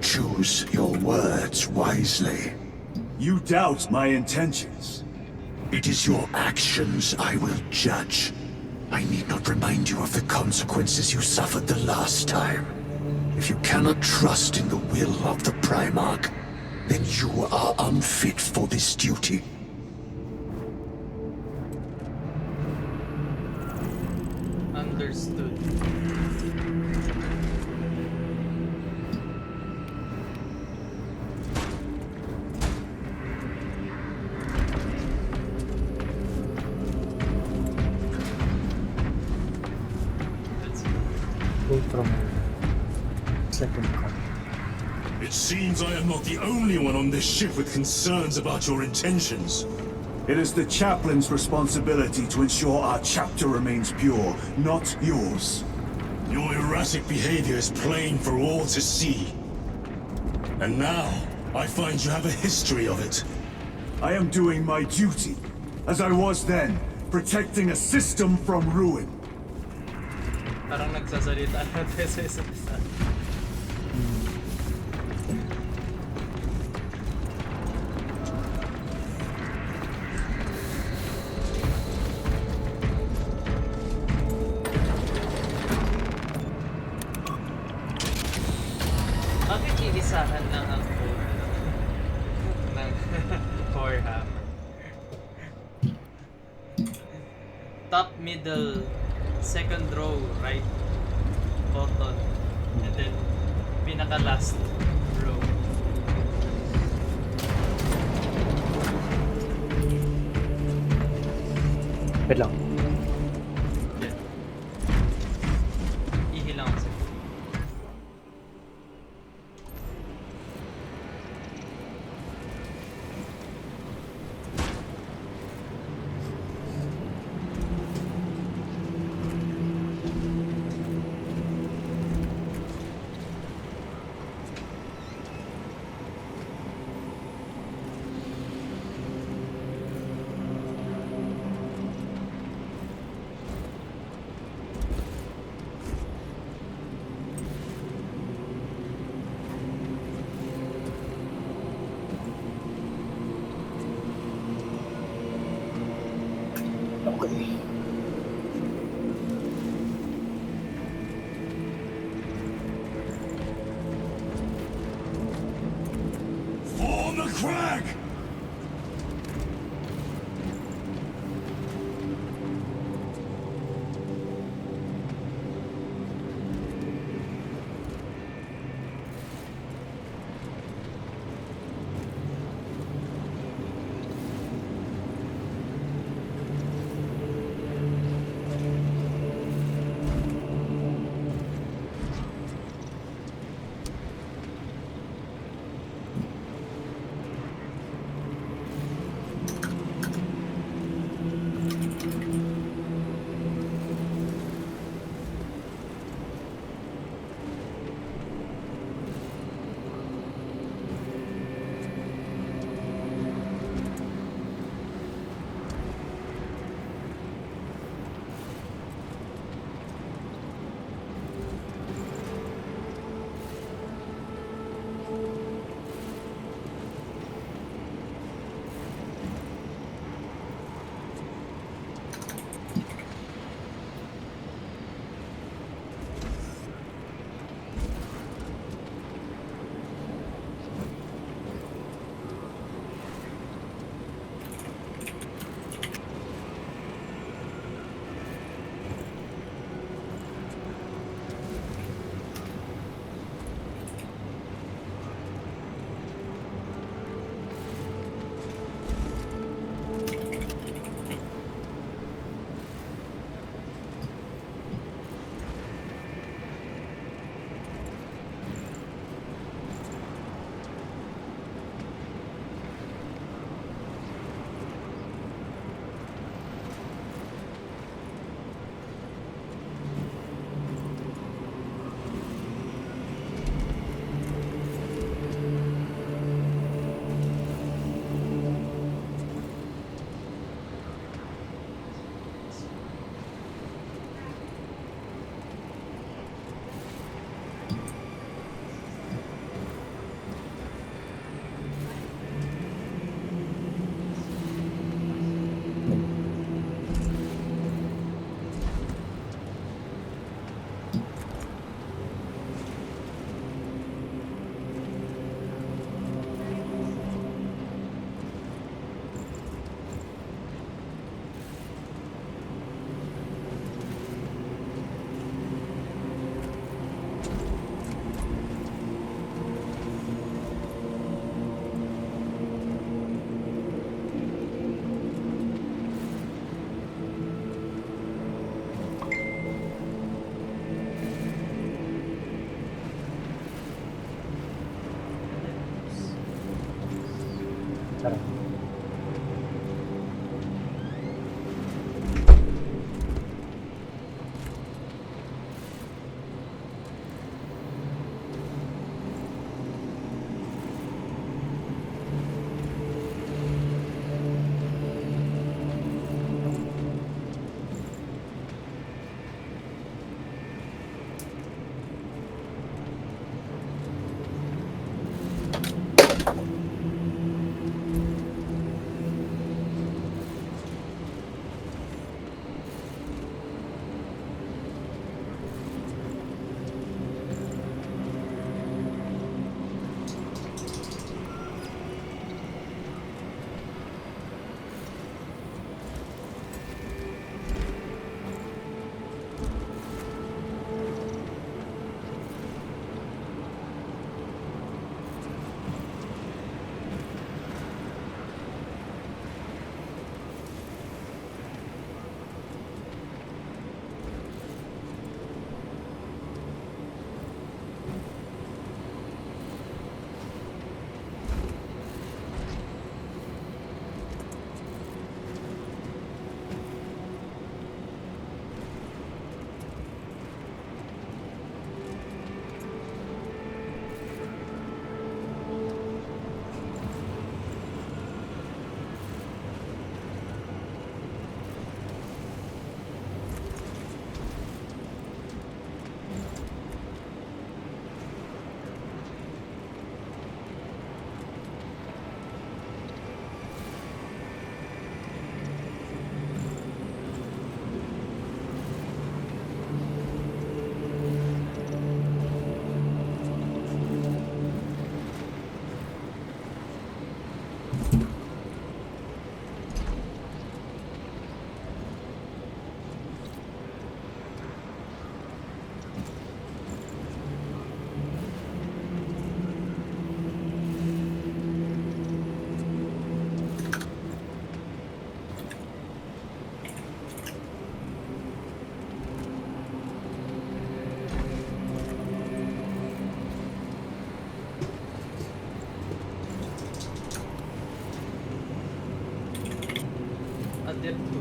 Choose your words wisely. You doubt my intentions. It is your actions I will judge. I need not remind you of the consequences you suffered the last time. If you cannot trust in the will of the Primarch, then you are unfit for this duty. Understood. Let's Go from second car. It seems I am not the only one on this ship with concerns about your intentions. It is the chaplain's responsibility to ensure our chapter remains pure, not yours. Your erratic behavior is plain for all to see. And now, I find you have a history of it. I am doing my duty, as I was then, protecting a system from ruin. Parang nagsasalita natin sa isa't isa. Bakit iisahan lang ang code ng Warhammer? Top, middle, second row, right button, and then pinaka last row. Wait lang. Yeah. Ihilang kasi. Okay. Form the crag!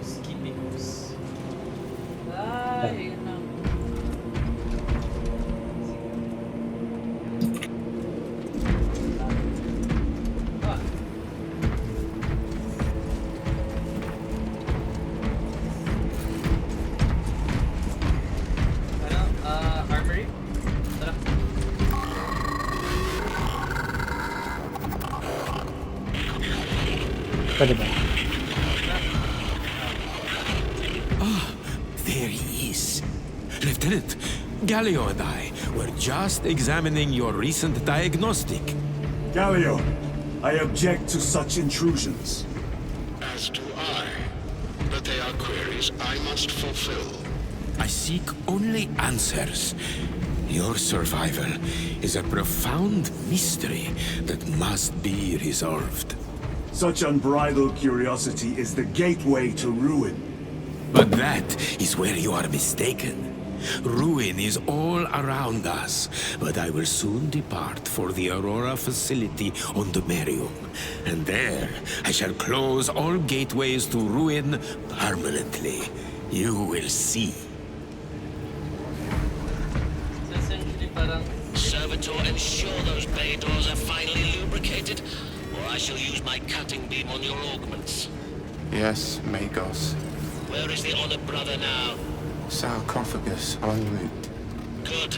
Skippy goose. Ay, ayun na. Ah. Ano? Armory? Tara. Pwede ba? There he is. Lieutenant, Galileo and I were just examining your recent diagnostic. Galileo, I object to such intrusions. As do I. But they are queries I must fulfill. I seek only answers. Your survival is a profound mystery that must be resolved. Such unbridled curiosity is the gateway to ruin. But that is where you are mistaken. Ruin is all around us, but I will soon depart for the Aurora facility on the Merium. And there, I shall close all gateways to ruin permanently. You will see. So essentially parang Servitor, ensure those bay doors are finally lubricated, or I shall use my cutting beam on your augments. Yes, Magos. Where is the honored brother now? Sarcophagus en route. Good.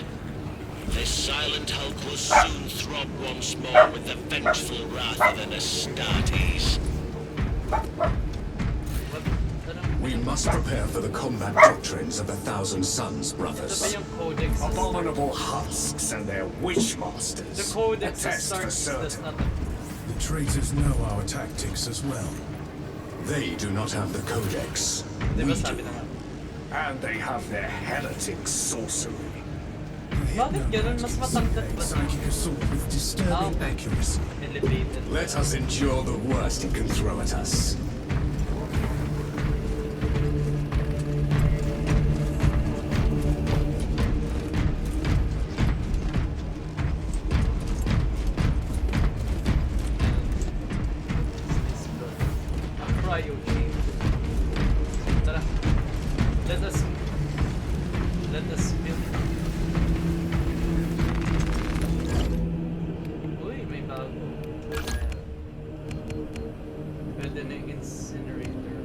This silent hulk will soon throb once more with the vengeful wrath of an Astartes. We must prepare for the combat doctrines of the Thousand Suns, ito ba brothers. yung codex? Abominable husks and their witchmasters. The codex Attest for Astartes does certain. not. The traitors know our tactics as well. They do not have the codex. Di We ba sabi do. naman? And they have their heretic sorcery. Bakit ganun? Mas matangkat ba? Psychic assault with disturbing accuracy. Elevated. Let us endure the worst it can throw at us. Cryo chamber. Tara. Let us build. Uy, may bago. Pwede na yung incinerator.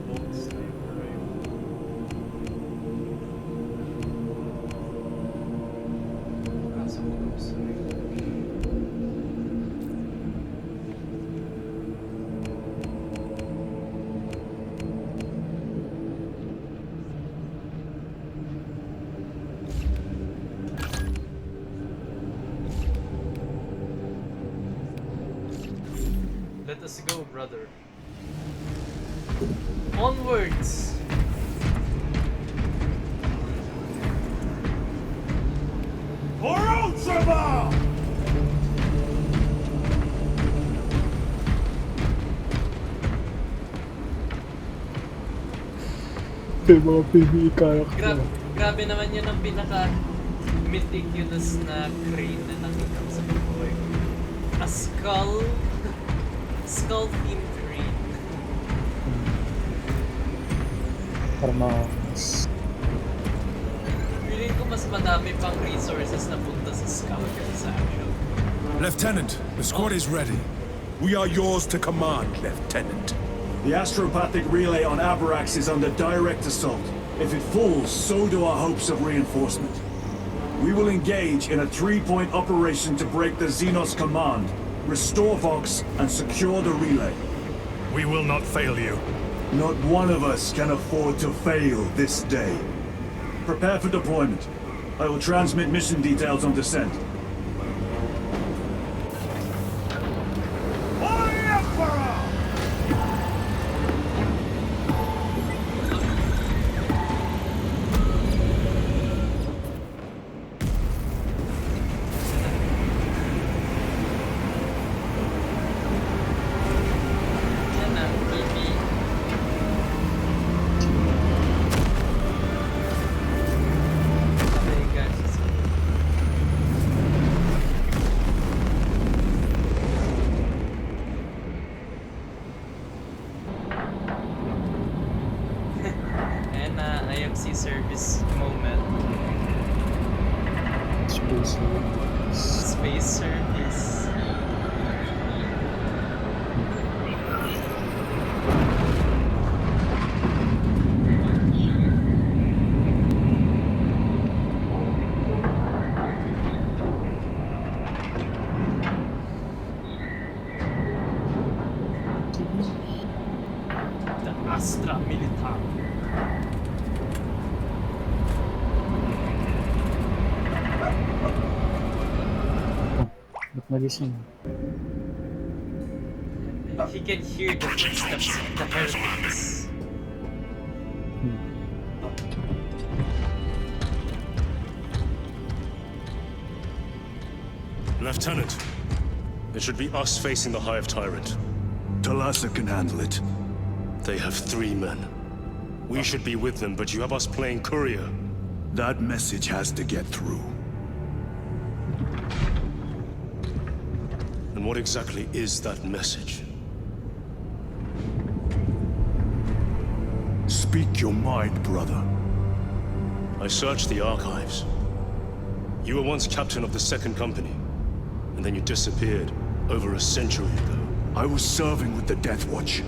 Bolt sniper rifle. Kaso kung gusto rin. Let us go, brother. Onwards! For Ultramar! Yung mga PvE character. Grabe naman yun ang pinaka meticulous na crane na nakita ko sa buhay ko. A skull themed crane. Para mas... Feeling ko mas madami pang resources na punta sa skull kasi sa action. Lieutenant, the squad is ready. We are yours to command, Lieutenant. The astropathic relay on Avarax is under direct assault. If it falls, so do our hopes of reinforcement. We will engage in a three-point operation to break the Xenos command, restore Vox, and secure the relay. We will not fail you. Not one of us can afford to fail this day. Prepare for deployment. I will transmit mission details on descent. Yan na, maybe. service moment. Space service. The Astra Militar. Ba't nagising? He can hear the footsteps of the heretics. Lieutenant, it should be us facing the Hive Tyrant. Talassa can handle it. They have 3 men. We should be with them, but you have us playing courier. That message has to get through. And what exactly is that message? Speak your mind, brother. I searched the archives. You were once captain of the 2nd Company, and then you disappeared over a century ago. I was serving with the Death Watch.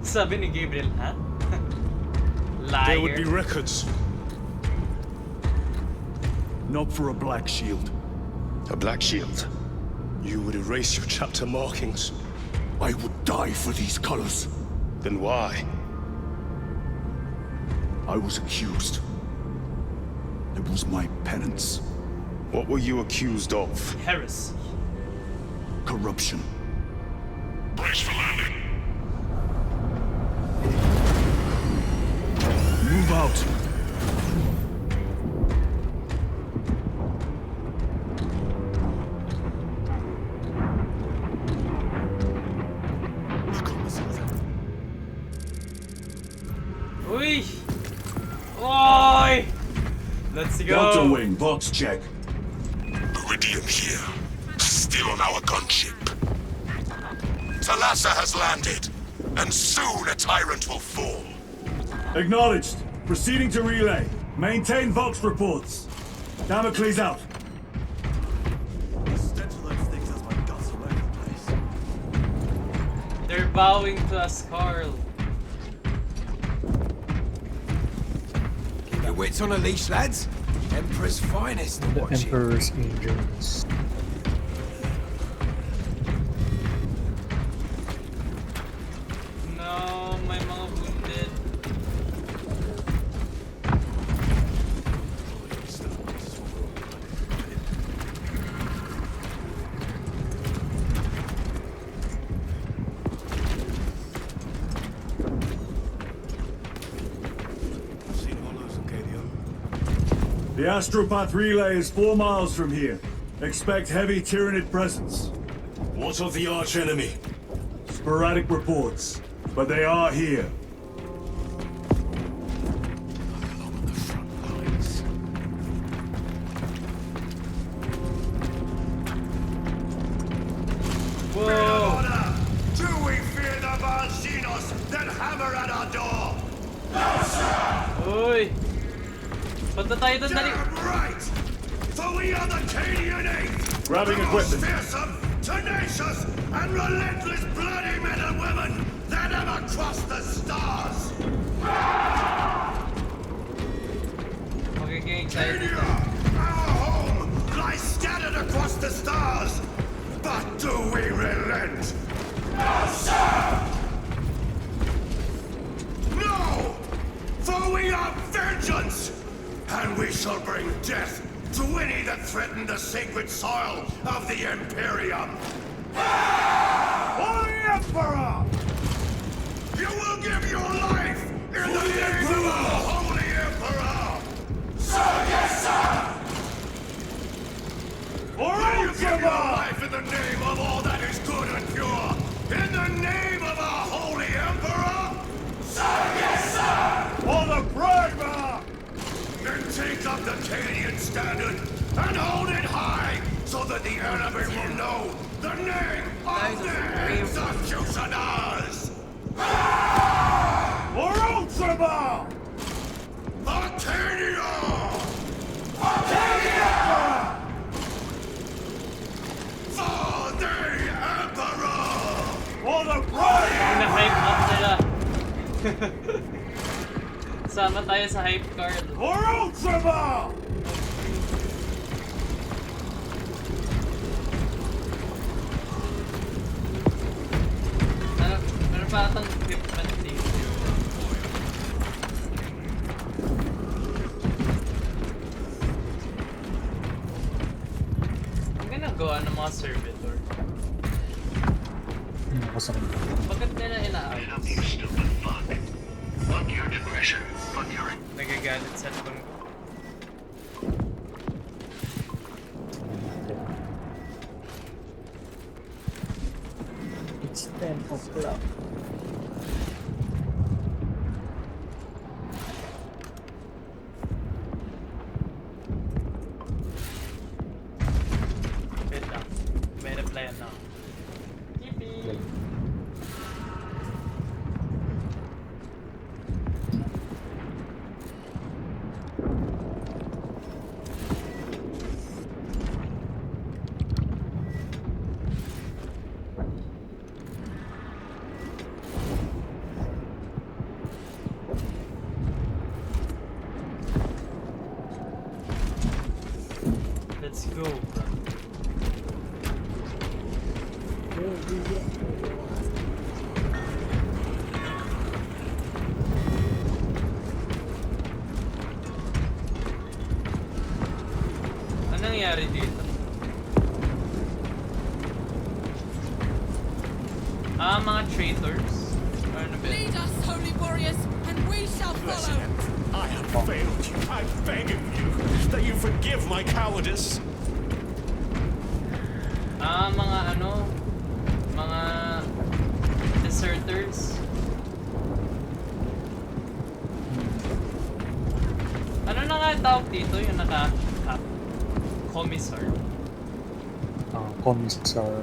Sabi ni Gabriel, ha? Liar. There would be records. Not for a Black Shield. A Black Shield? You would erase your chapter markings. I would die for these colors. Then why? I was accused. It was my penance. What were you accused of? Heresy. Corruption. Brace for landing. Move out. Oi! Oi! Let's go. Delta Wing, box check. Iridium here. Still on our gunship. Talassa has landed, and soon a tyrant will fall. Acknowledged. Proceeding to relay. Maintain Vox reports. Damocles out. They're bowing to us, Karl. Keep your wits on a leash, lads. Emperor's finest to The watch it. Emperor's Angels. No, my mga wounded. The Astropath relay is 4 miles from here. Expect heavy Tyranid presence. What of the arch-enemy? Sporadic reports, but they are here. Whoa! Do we fear the Valsinos that hammer at our door? Uy! Punta tayo doon, dali! Damn right! For we are the Cadian Eighth! Grabbing the equipment. most fearsome, tenacious, and relentless bloody men and women that ever crossed the stars! Okay, getting excited. Cadia, our home, lies scattered across the stars! But do we relent? No, sir! No! For we are vengeance! And we shall bring death to any that threaten the sacred soil of the Imperium! Holy Emperor! You will give your life in the name of our Holy Emperor! Sir, yes, sir! Will you give your life in the name of all that is good and pure? In the name of our Holy Emperor? Sir, yes, sir! For the Primer! Then take up the Cadian standard and hold it high so that the enemy will know the name of the executioners! For oath! Sama tayo sa hype card. For Ultramar! Ano pa atang equipment dito? Ang ginagawa ng mga servitor. Ako sa kanya. Bakit nila inaayos? Fuck your depression. Fuck your... Nagagalit sa phone ko. It's 10 o'clock. Wait lang. May reply na. Yippee! Let's go, bro. Ano nangyari dito? Mga traitors? Ano ba? Lead us, holy warriors, and we shall follow. I have failed you. I beg of you that you forgive my cowardice. Mga ano? Mga deserters? Ano na nga tawag dito? Yung commissar? Commissar.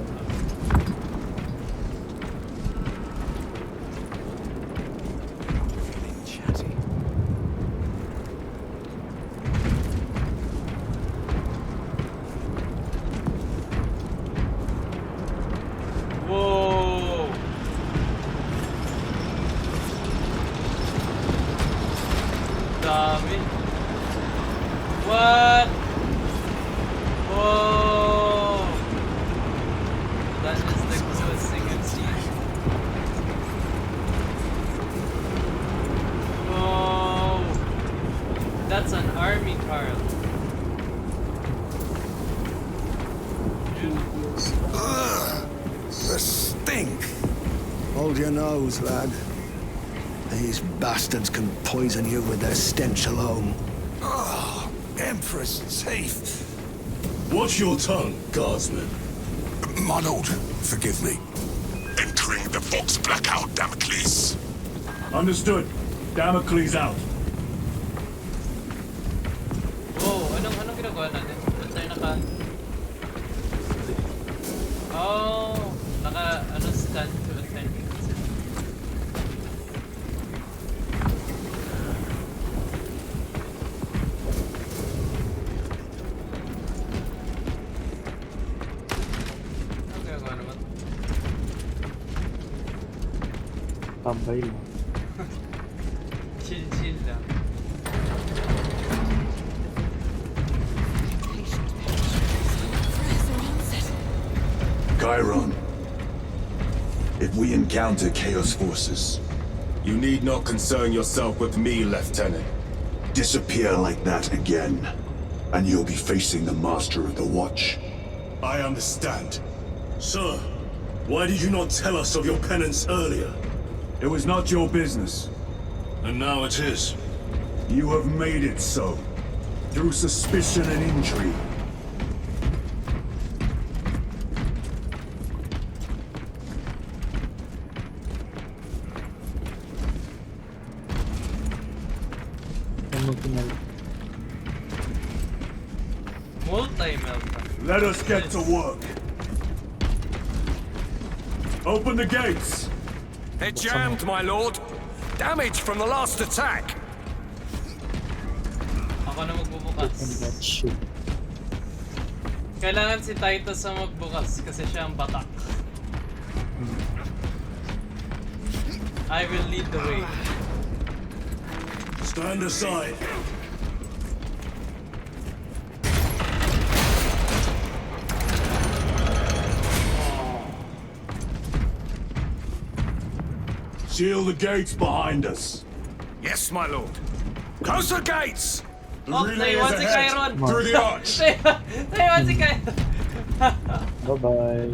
Whoa! Dami. What? Whoa! That is the coolest thing I've seen. Whoa! That's an army, Karl. The stink! Hold your nose, lad. These bastards can poison you with their stench alone. Oh, Empress safe. Watch your tongue, guardsman. My lord, forgive me. Entering the Fox blackout, Damocles. Understood. Damocles out. Whoa, anong ginagawa natin? Ba't tayo stand to attention. Tambay lang. Chill lang. Chiron, if we encounter Chaos forces, You need not concern yourself with me, Lieutenant. disappear like that again, and you'll be facing the Master of the Watch. I understand. Sir, why did you not tell us of your penance earlier? It was not your business. And now it is. You have made it so. Through suspicion and intrigue. Let us get to work. Open the gates. They're jammed, my lord. Damage from the last attack. Ako na magbubukas. Kailangan si Titus ang magbukas kasi siya ang batak. I will lead the way. Stand aside. Seal the gates behind us. Yes, my lord. Close the gates! The Oh, relay naiwan is si ahead. Chiron. Through the arch. Naiwan si Chiron. Bye-bye.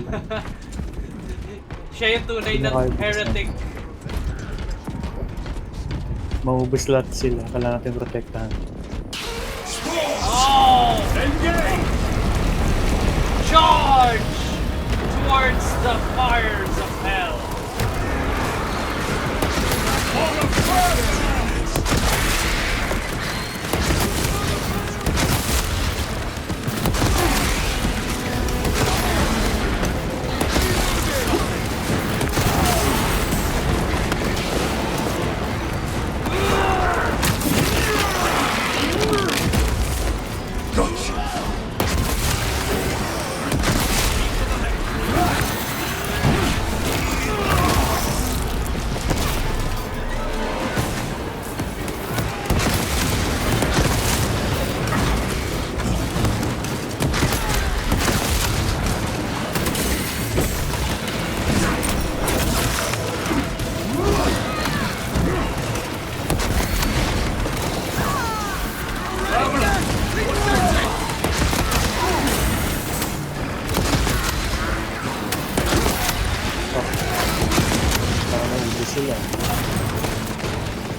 Siya yung tunay na heretic. Maubos lahat sila. Kailangan natin protektahan. Oh! Engage! Charge! Towards the fires of hell. On the fire!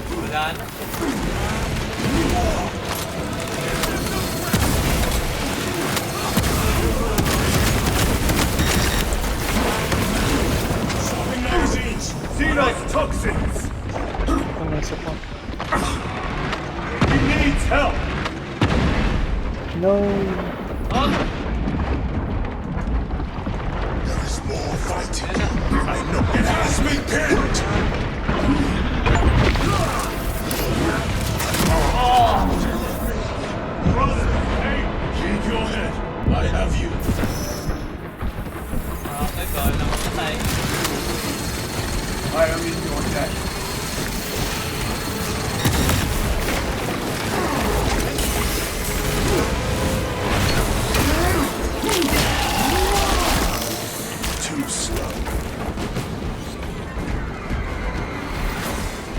Wala na. Swapping magazines. Xenos toxins. Ang nasa pa. He needs help. No. There is more fighting. I know it has me pinned. Brother, hey, keep your head. I have you. Okay, gone na matay. I am in your debt. Too slow.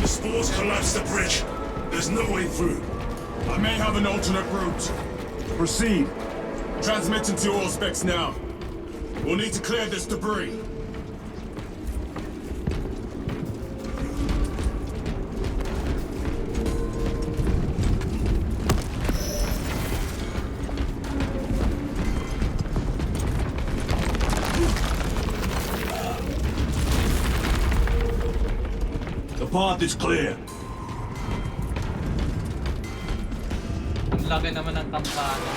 The spores collapsed the bridge. There's no way through. I may have an alternate route. Proceed. Transmitting to all specs now. We'll need to clear this debris. The path is clear. Ang laki naman ng kampana.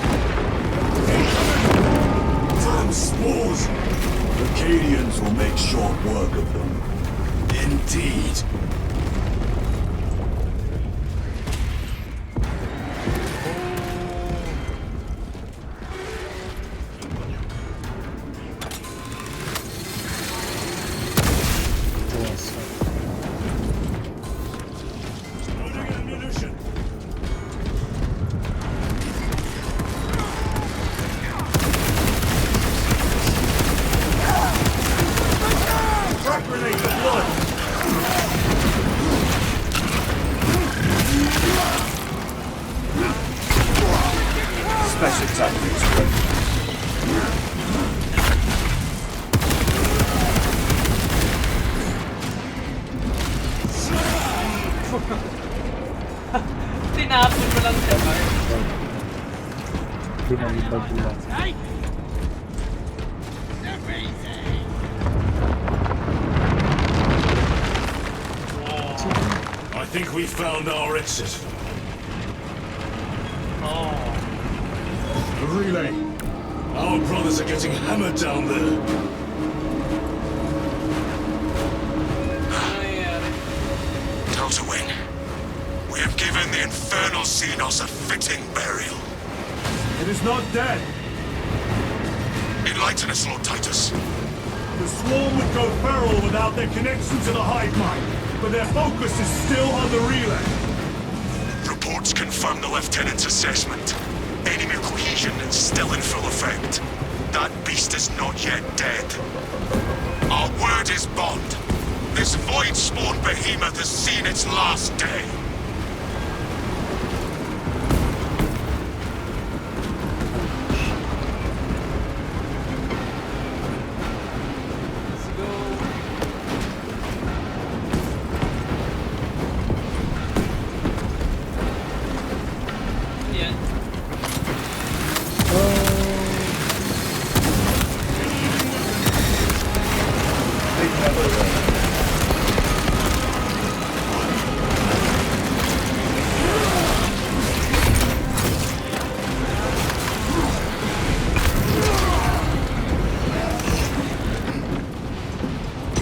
Damn spores! The Cadians will make short work of them. Indeed. Yes. Loading ammunition. Frag grenade deployed. Special tactics ready. Tinapon mo lang siya, Mark. Binalibag lang. I think we found our exit. Oh. The relay. Our brothers are getting hammered down there. Ano nangyayari? Delta-Wing, we have given the infernal Xenos a fitting burial. It is not dead. Enlighten us, Lord Titus. The swarm would go feral without their connection to the hive mind. but their focus is still on the relay. Reports confirm the Lieutenant's assessment. Enemy cohesion is still in full effect. That beast is not yet dead. Our word is bond. This void-spawn behemoth has seen its last day.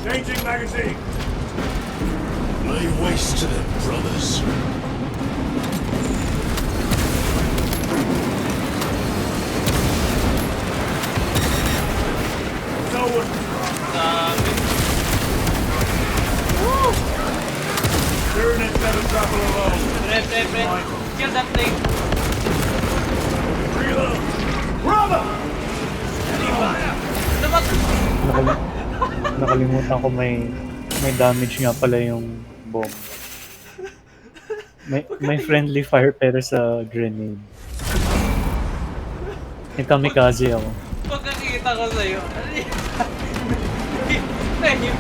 Changing magazine. Lay waste to them, brothers. No one. Tyranids never travel alone. Red. Kill that thing. Reload. Bravo! Nakalimutan ko may damage nga pala yung bomb. May friendly fire pero sa grenade. May kamikaze ako. Pagkakita ko sa'yo,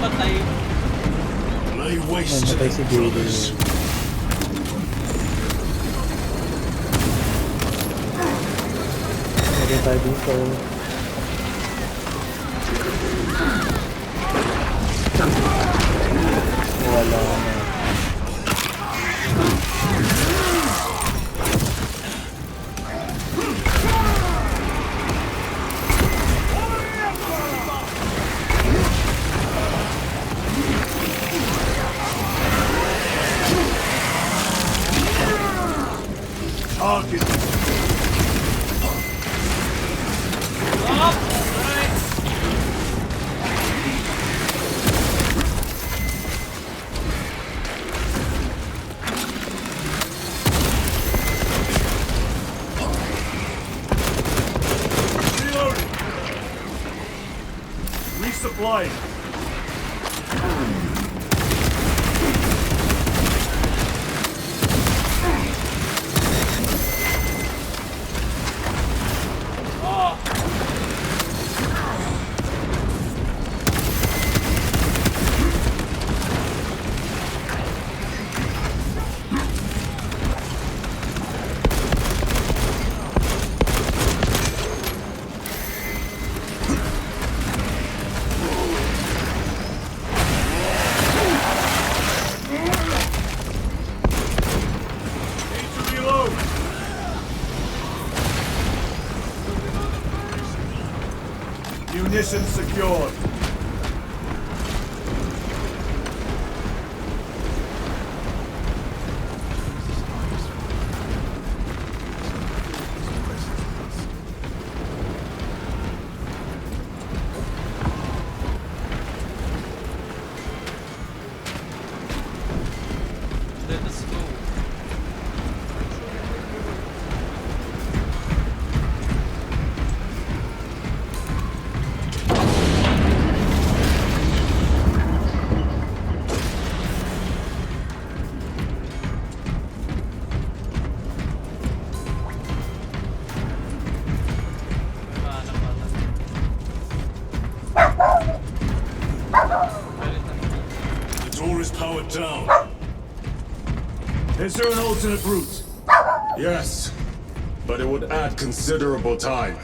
patay. Lay waste to them, brothers. Lagay tayo dito. Wala na. Target. Reloading. Resupplying. Munitions secured. Let's go. The door is powered down. Is there an alternate route? Yes, but it would add considerable time.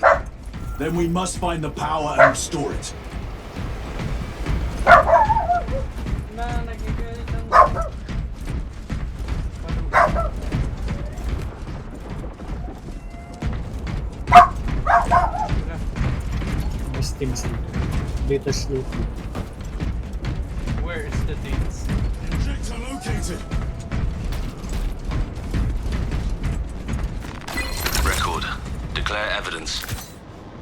Then we must find the power and restore it. Things data sleep. Where is the things? Injector located. Record. Declare evidence.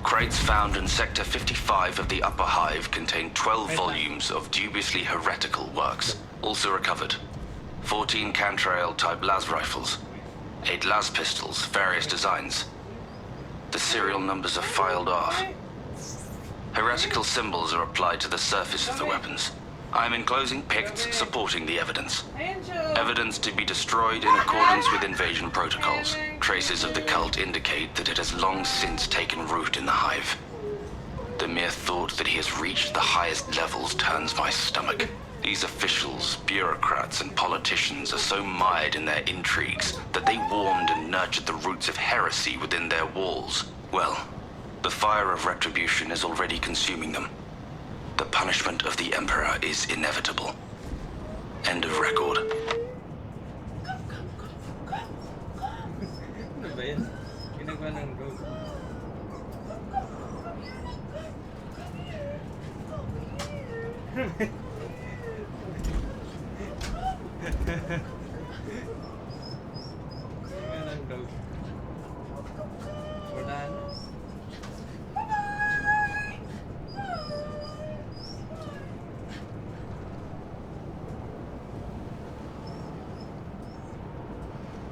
Crates found in Sector 55 of the Upper Hive contain 12 volumes of dubiously heretical works. Also recovered 14 Cantrail-type las rifles, 8 las pistols, various designs. The serial numbers are filed off. Heretical symbols are applied to the surface of the weapons. I'm enclosing picts supporting the evidence. Evidence to be destroyed in accordance with invasion protocols. Traces of the cult indicate that it has long since taken root in the hive. The mere thought that he has reached the highest levels turns my stomach. These officials, bureaucrats, and politicians are so mired in their intrigues that they warmed and nurtured the roots of heresy within their walls. Well, the fire of retribution is already consuming them. The punishment of the Emperor is inevitable. End of record. Ano ba yan? Ginagawa ng road. Ginagawa ng road. Wala na.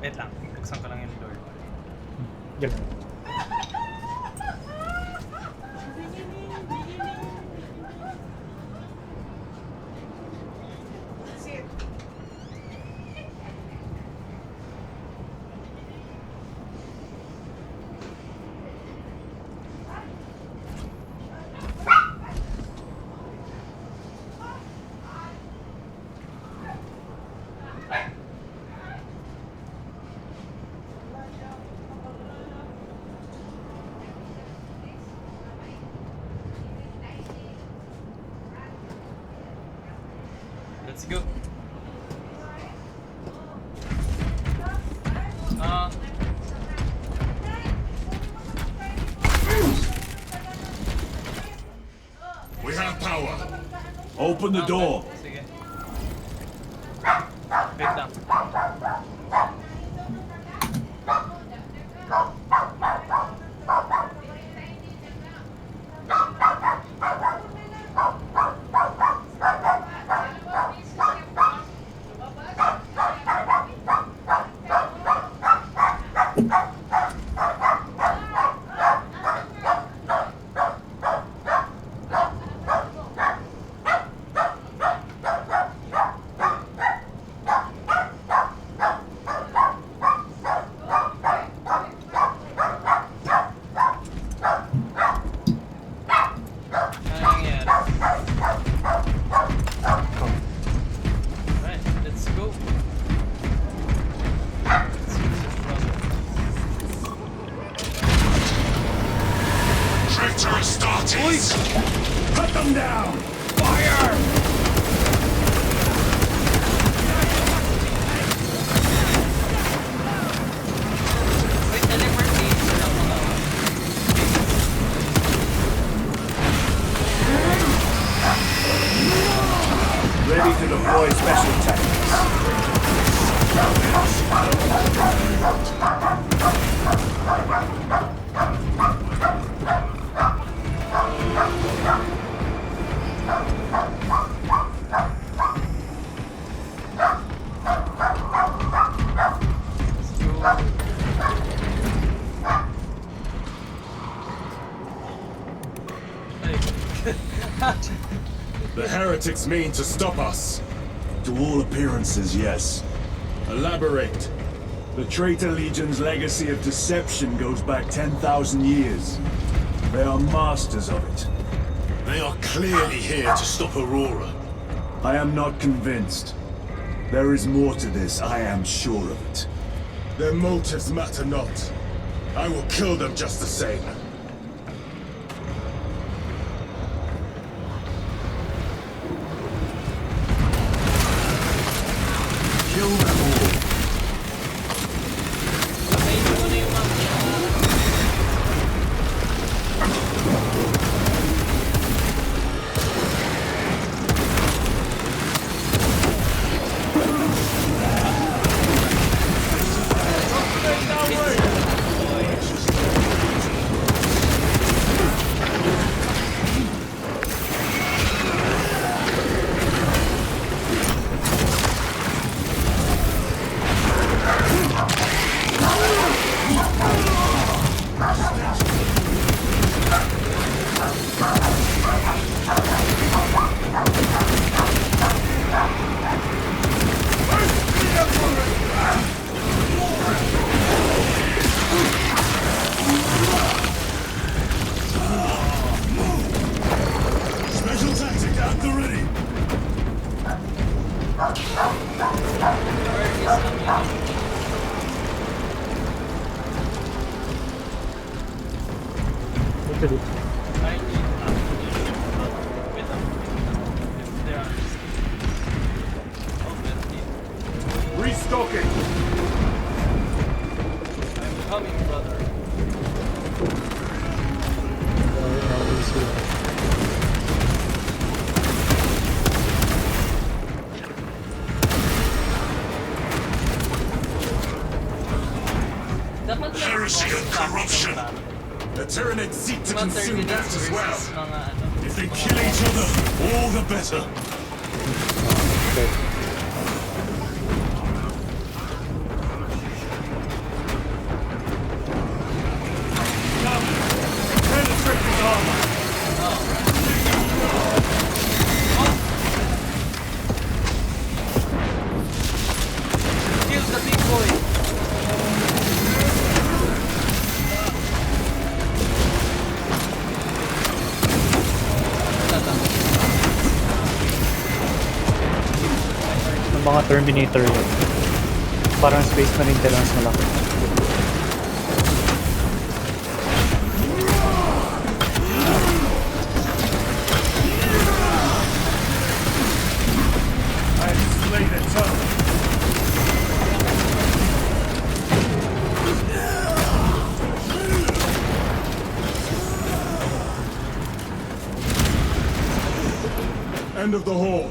Wait lang, buksan ko lang yung door. Yun. Let's go. We have power. Open the door. Sige. Wait lang. Cut them down! Fire! Ready to deploy special tactics. The heretics mean to stop us. To all appearances, yes. Elaborate. The Traitor Legion's legacy of deception goes back 10,000 years. They are masters of it. They are clearly here to stop Aurora. I am not convinced. There is more to this, I am sure of it. Their motives matter not. I will kill them just the same. Kill them all. actually. I need wait up. If there are Restocking! I'm coming, brother. Heresy and corruption! The Tyranids seek to consume that as well. If they kill each other, all the better. Penetrate his armor! Kill the big boy! Ng mga Terminator yun. Parang Space Marine pero mas malaki. I have slain a turtle. End of the hall.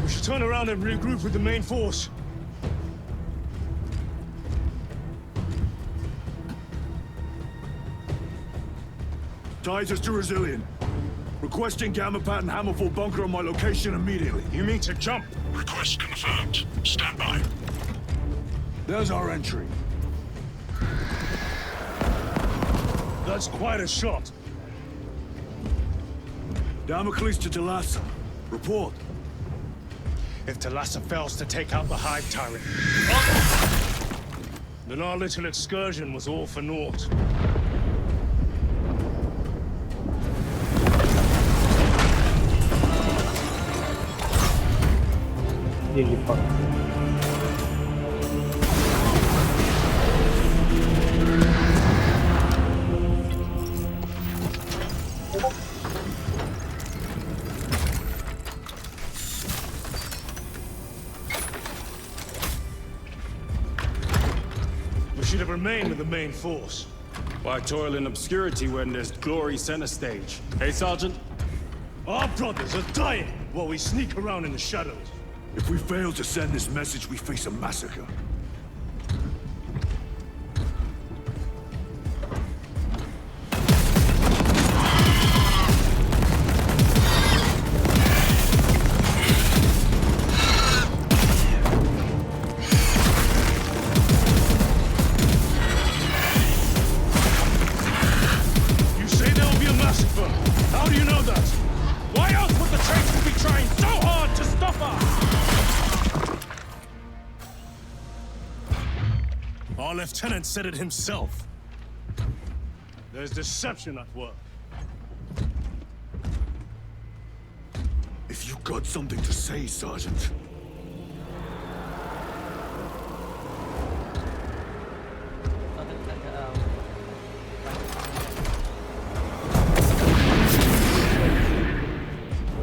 We should turn around and regroup with the main force. Titus to Resilient. Requesting Gamma Pat and Hammerfall bunker on my location immediately. You mean to jump? Request confirmed. Stand by. There's our entry. That's quite a shot. Damocles to Talassa. Report. If Talassa fails to take out the Hive Tyrant, then our little excursion was all for naught. Lilipad. We should have remained with the main force. Why toil in obscurity when there's glory center stage? Hey, Sergeant? Our brothers are dying while we sneak around in the shadows. If we fail to send this message, we face a massacre. You say there will be a massacre. How do you know that? Why else would the traitors be trying so hard to stop us? Our lieutenant said it himself. There's deception at work. If you got something to say, Sergeant.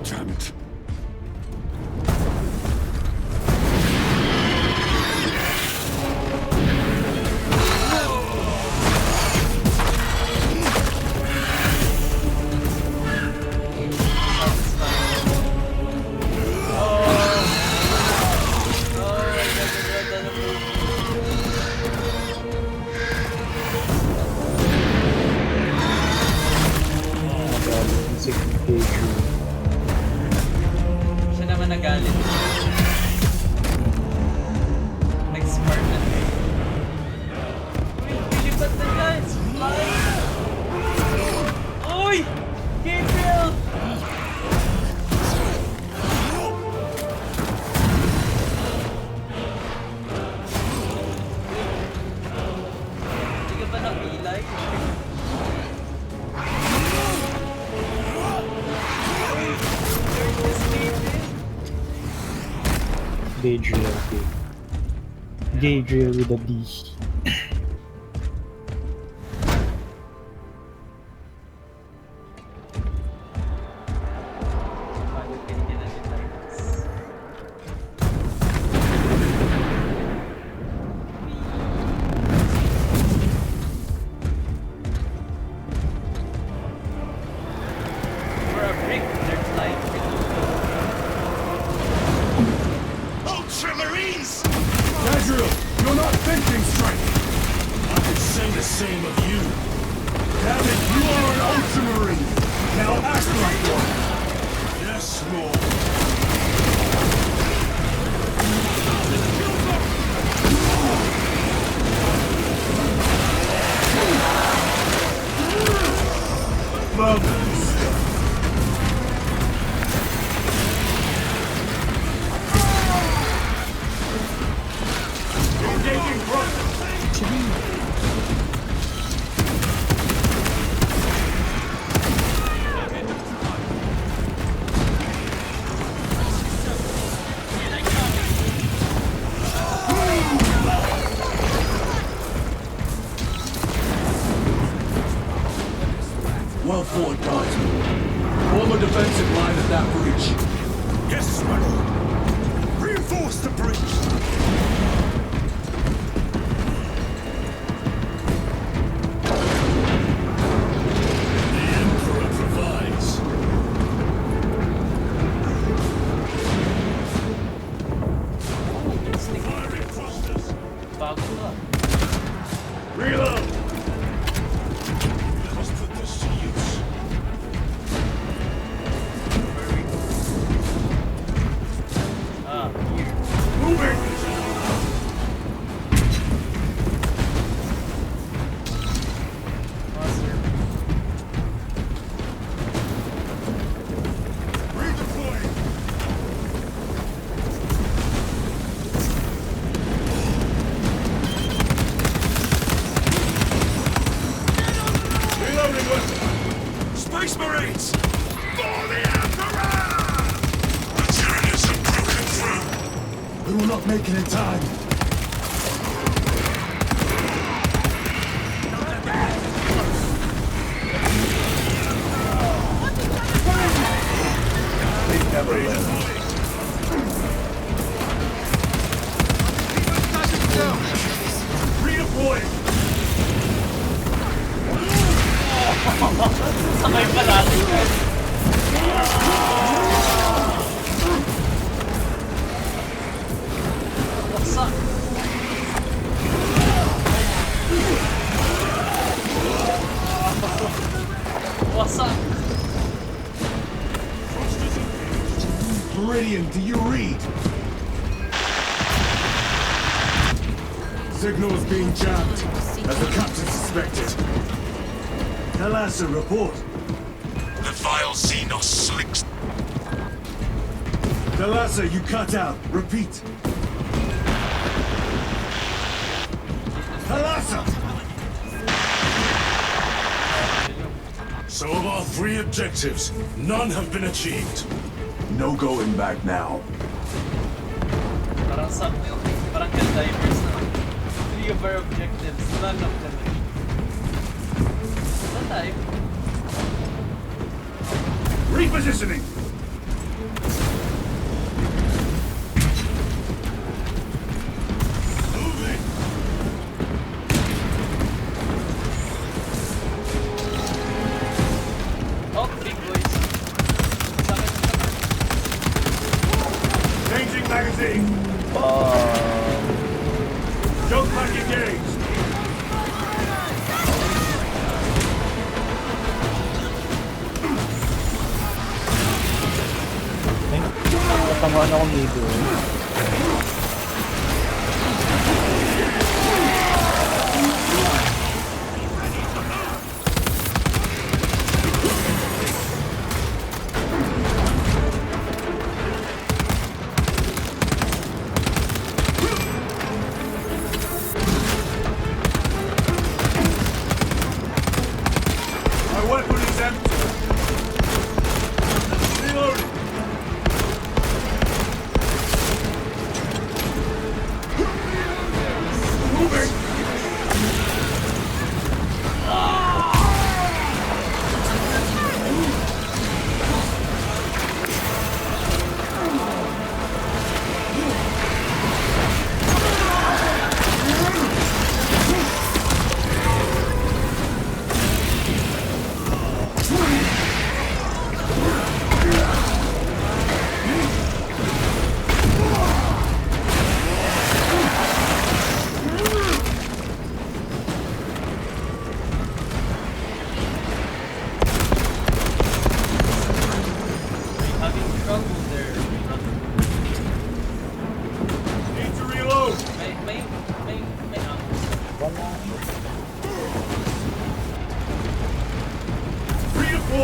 Damn it. Siya naman nagalit. Nag-smart na. Uy, pilipat na guys! Uy! Gabriel! Gadriel. Gadriel with a D. Ultramarines! Gadriel, you're not thinking straight! I could say the same of you. Damn it, you are an Ultramarine! Now act like one! Yes, Lord. Marvelous. Engaging front! Well fought, guys. Form a defensive line at that breach. Yes, my lord. Reinforce the breach. The Emperor provides. Firing thrusters. Reload! Let us put this to use. Moving! Redeploying. Reloading weapon! Space Marines! For the Emperor! The Tyranids have broken through! We will not make it in time! They never learn. Redeploying! Sakay pa natin guys. Waksa. Waksa. Meridian, do you read? Signals being jammed, as the captain suspected. Talassa, report. The vile Xenos slicks. Talassa, you cut out. Repeat. Talassa! So of our 3 objectives, none have been achieved. No going back now. Parang parang divers na. 3 of our objectives, none of them. What type? Repositioning! Moving. Oh, big boys. Changing magazine! Jump back engaged! Tatamaan ako medyo. My weapon is empty! Reloading!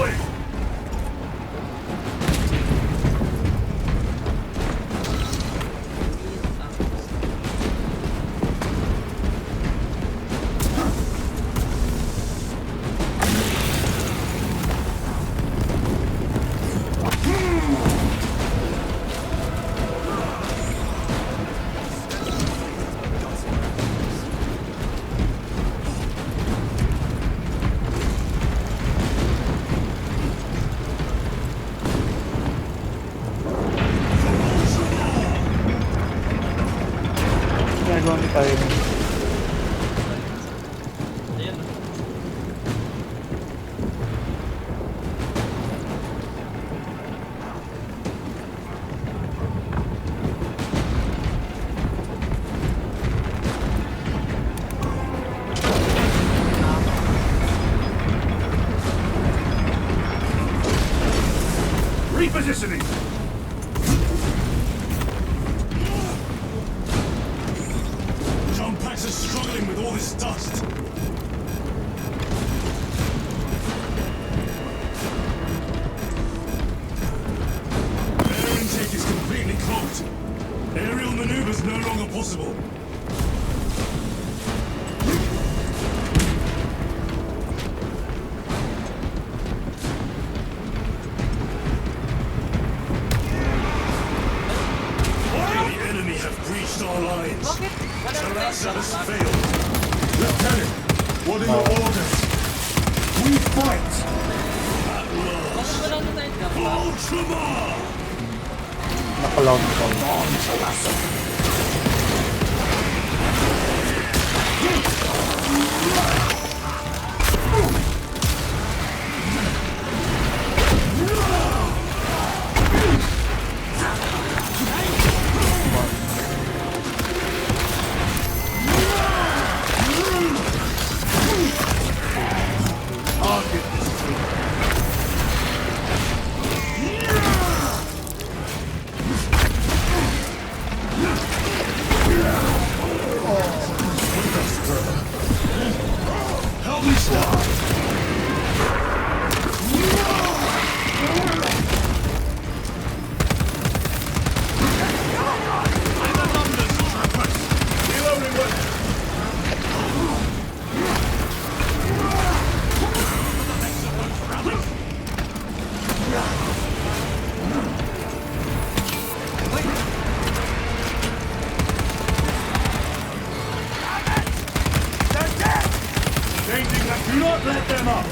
deploying! Ginagawa ni tayo. Ayan. Repositioning! Jump packs are struggling with all this dust. Air intake is completely clogged. Aerial maneuvers no longer possible. The enemy have breached our lines. Terraza has failed. Lieutenant, what are your orders? We fight! Ultramar! Nakaloud ko. Help me stop! Reloading weapon! Changing that. Do not let them up!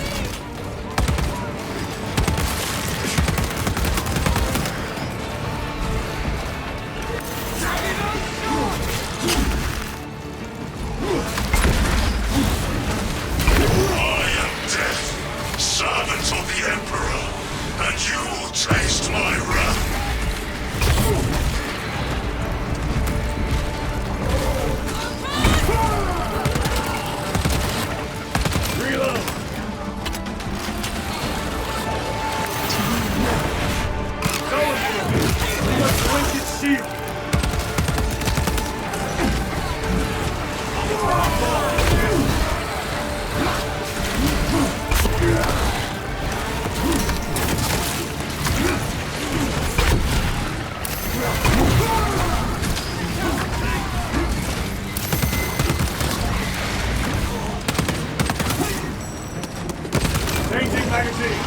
I am death, servant of the Emperor, and you will taste my wrath. Reload! Go! Let's link its shield! Changing magazine!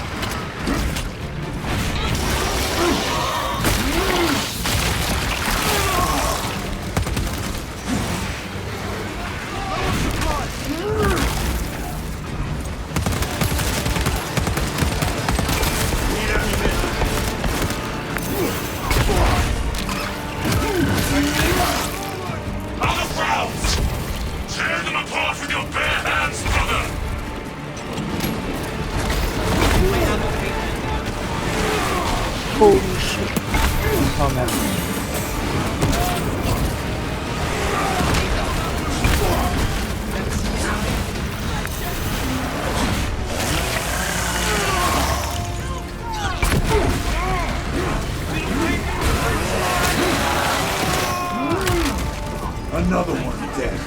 Other rounds! Tear them apart with your bare hands, brother! Holy shit. Oh man. Another one dead.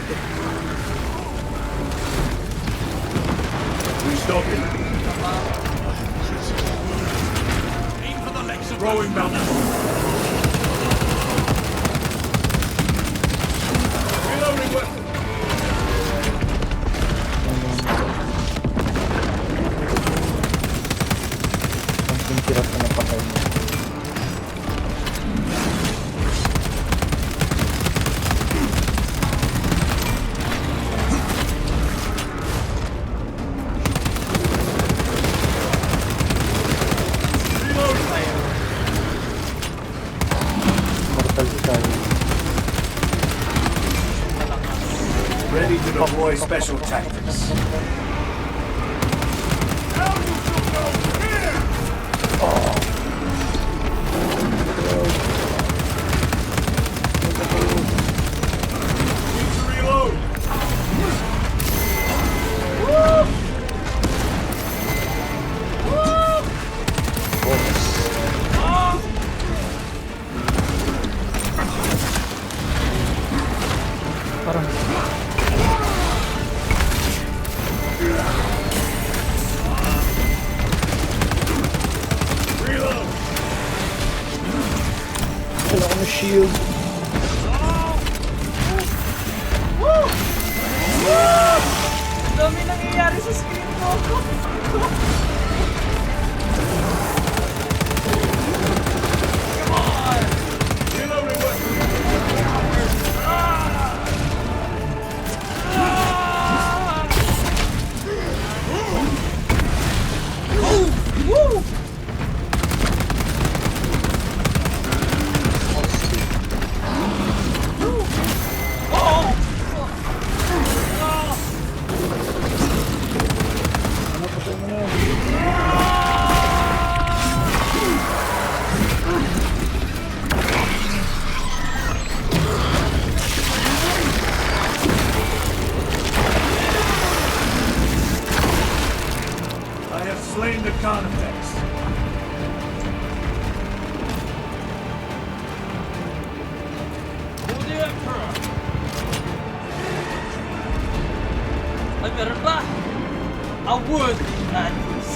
Restocking. Throwing mountain. Reloading weapon. Ang hirap na napatay mo. Ready to deploy special tactics. Kailangan na shield. Dami nangyayari sa screen ko. Come on! Reloading weapon. Woo! I have slain the Carnifex. Who the Emperor? Ay, meron ba? A word matters.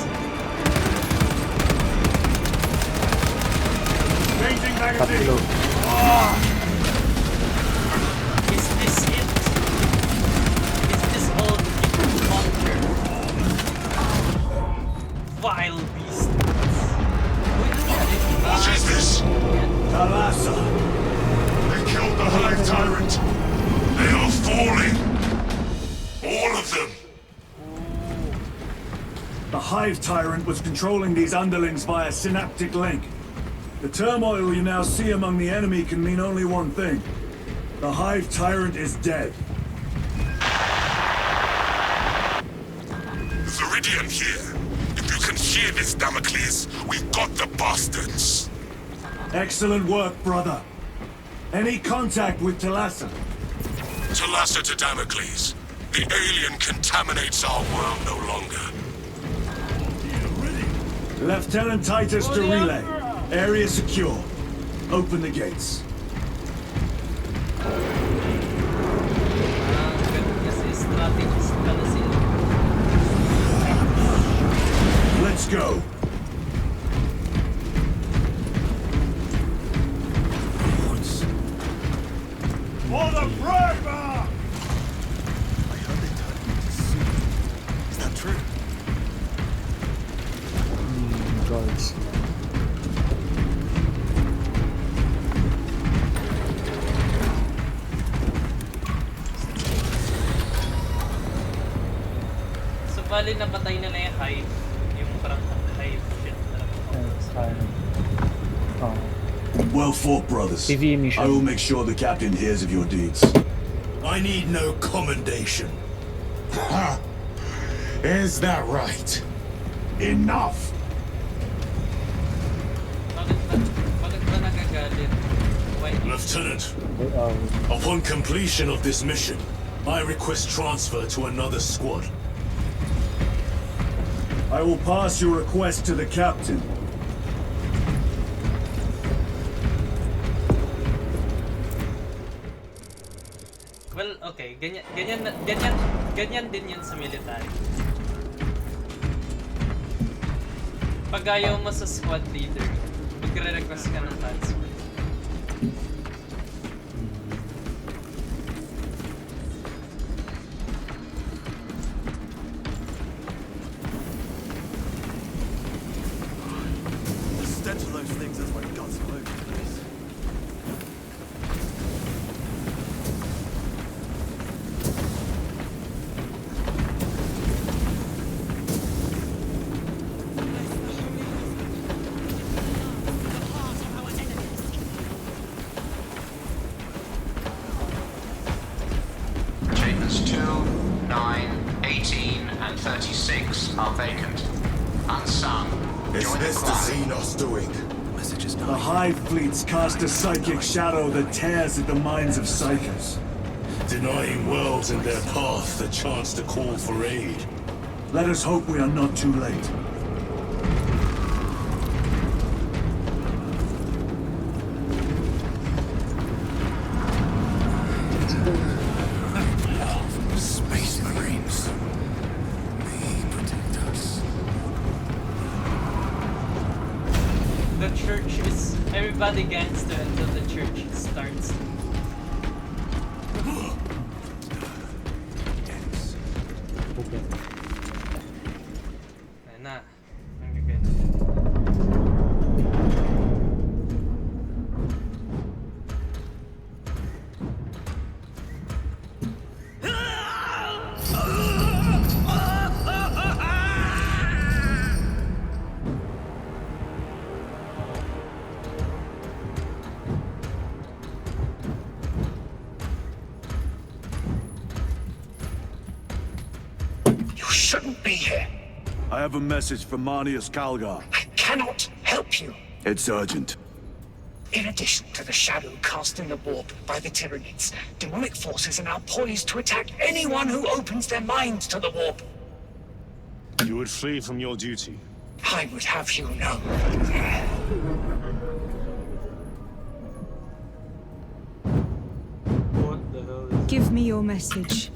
Changing magazine. Is this it? Is this all you can conquer? Vile beasts. What is this? Talassa. They killed the Hive Tyrant. They are falling. All of them. The Hive Tyrant was controlling these underlings via synaptic link. The turmoil you now see among the enemy can mean only one thing. The Hive Tyrant is dead. Viridian here. If you can hear this, Damocles, we've got the bastards. Excellent work, brother. Any contact with Talassa? Talassa to Damocles. The alien contaminates our world no longer. Lieutenant Titus to relay. Area secure. Open the gates. Let's go. For the Primer! I heard they turned him into soup. Is that true? Guards. So, bali napatay na yung Hive. Yung parang Hive shit na Well fought, brothers. TV mission. I will make sure the captain hears of your deeds. I need no commendation. Ha! Is that right? Enough! Bakit ba nagagalit? Why? Lieutenant, upon completion of this mission, I request transfer to another squad. I will pass your request to the captain. Well, okay, ganyan din yan sa military. Pag ayaw mo sa squad leader, magre-request ka ng transfer. The stench of those things has my guts all over the place. Chambers 2, 9, 18, and 36 are vacant. Unsung. Is Join this the the choir. Xenos doing? The Hive fleets cast a psychic shadow that tears at the minds of psychers. Denying worlds in their path the chance to call for aid. Let us hope we are not too late. Space Marines. They protect us. The church is everybody gangster until the church starts. Okay. Ayun na. Nagbigay na. You shouldn't be here. I have a message from Marnius Calgar. I cannot help you. It's urgent. In addition to the shadow cast in the warp by the Tyranids, demonic forces are now poised to attack anyone who opens their minds to the warp. You would flee from your duty. I would have you know. What the hell is Give me your message.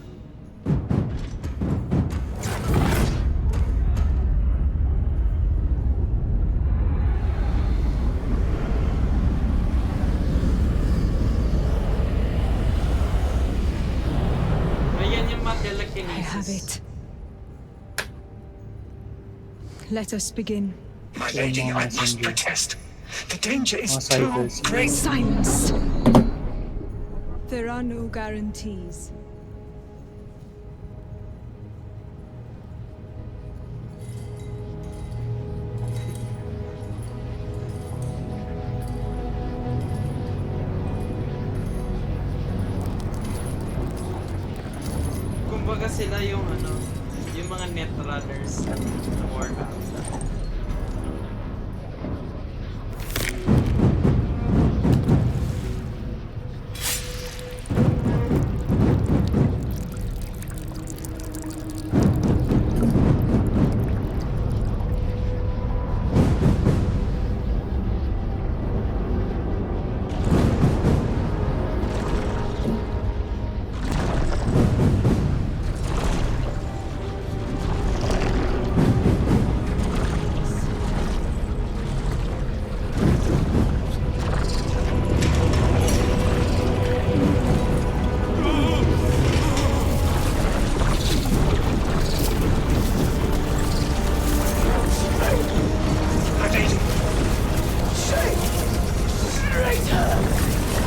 Ayan yung mga I telekinesis. have it. Let us begin. My lady, I must protest. The danger is too Cyphers. great. Silence! There are no guarantees. Kumbaga sila yung ano, yung mga netrunners ng Warhammer.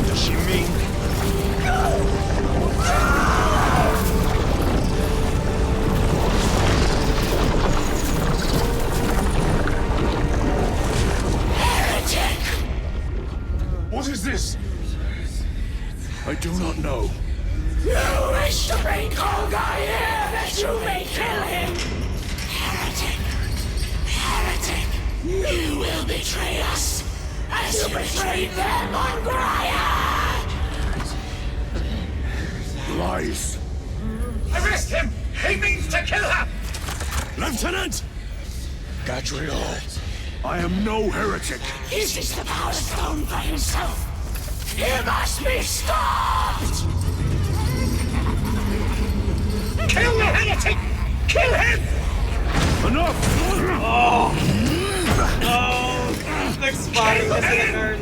Does she mean? What is this? I do not know. You wish to bring Kolgar here that you may kill him! Heretic! Heretic! You will betray us as you betrayed them on Graia! Lies. Arrest him! He means to kill her! Lieutenant! Gadriel, I am no heretic. Uses the power stone for himself! He must be stopped! Kill the heretic! Kill him! Enough! Oh! Oh! Next pare kasi na Karl.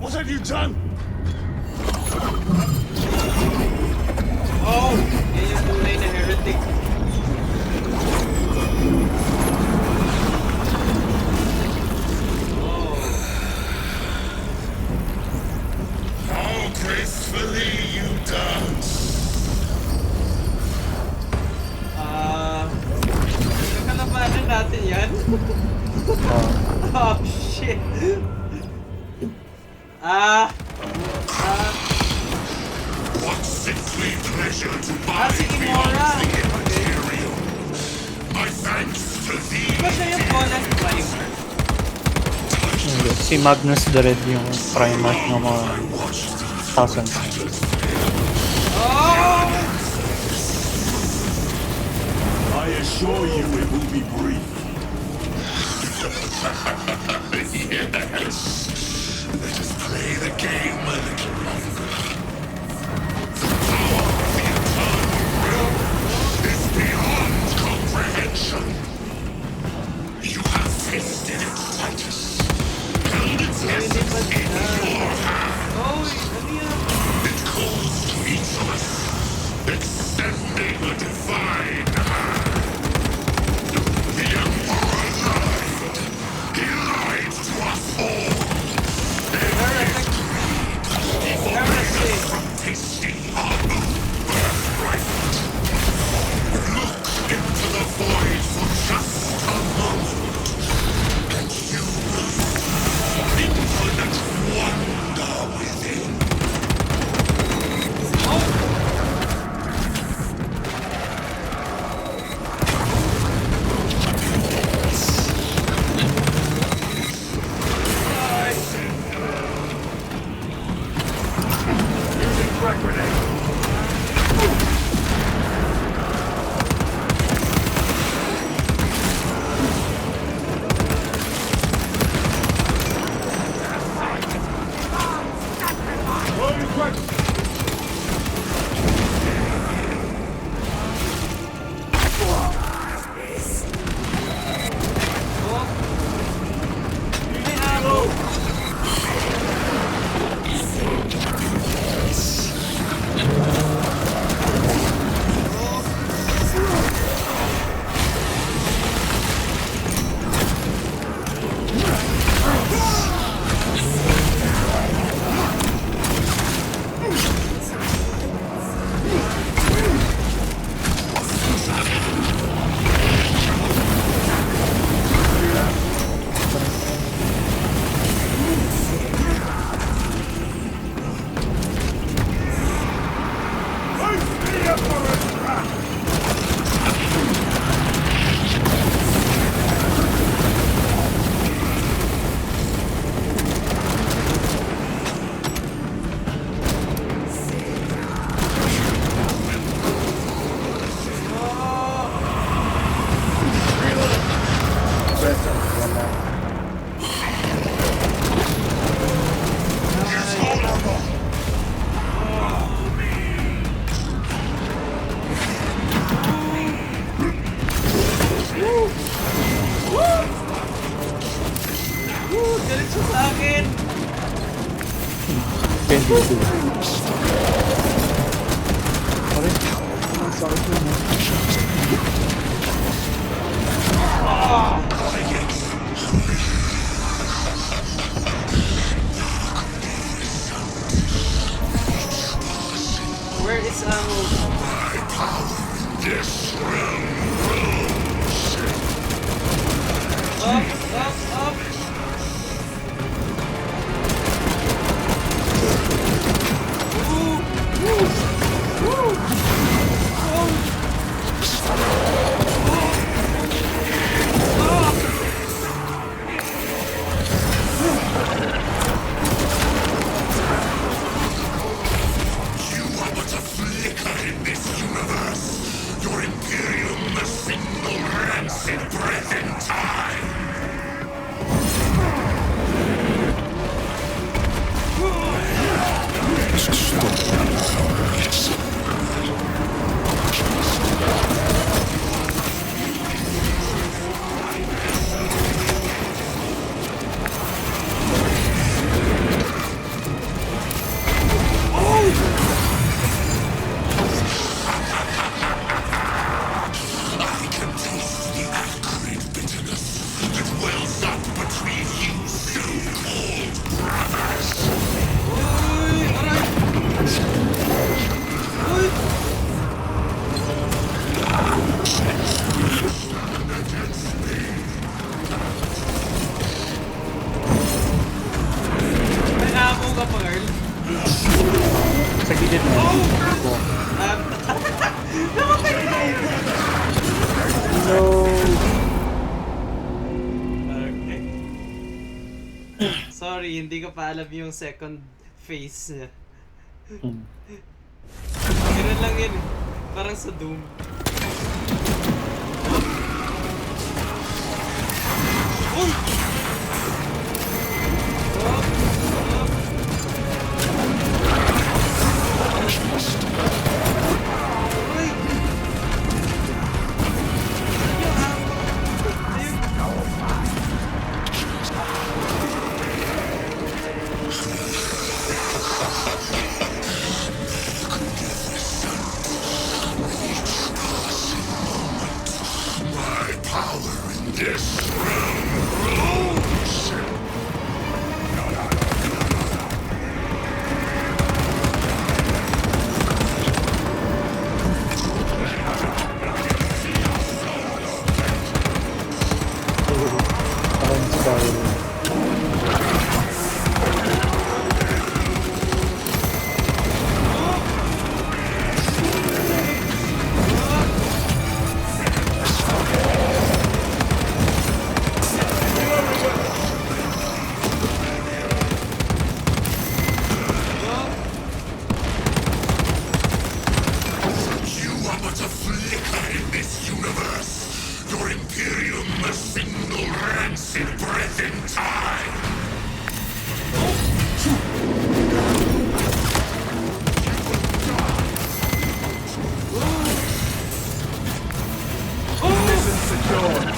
What have you done? Oh! Yan yung tunay na heretic. How gracefully you dance. Kakalabanan natin yan? Oh, shit. What sickly pleasure to buy beyond the immaterial. My thanks to thee. Ba siya yung bonus primer? Si Magnus the Red yung primer ng mga thousands. Oh! I assure you it will be brief. Yes. Let us play the game a little longer. The power of the eternal will is beyond comprehension. You have tasted it, Titus. And its essence in your hands. It calls to each of us, extending a divine hand. The Emperor lied. He lied to us all. From tasting our own birthright. Look into the void for just a moment, and you will see infinite wonder within. Where is My power in this realm grows. Up. You are but a flicker in this universe. Your imperial Okay. Sorry, hindi ko pa alam yung second phase niya. Ganun lang yun eh. Parang sa Doom. My power in this realm grows. You are but a flicker in this universe. Your Imperium a single rancid breath in time. Mission secured.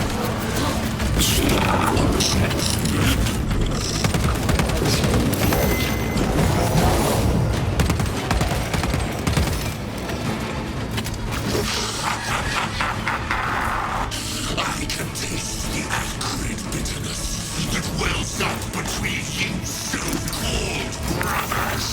I can taste the acrid bitterness that wells up between you so-called brothers.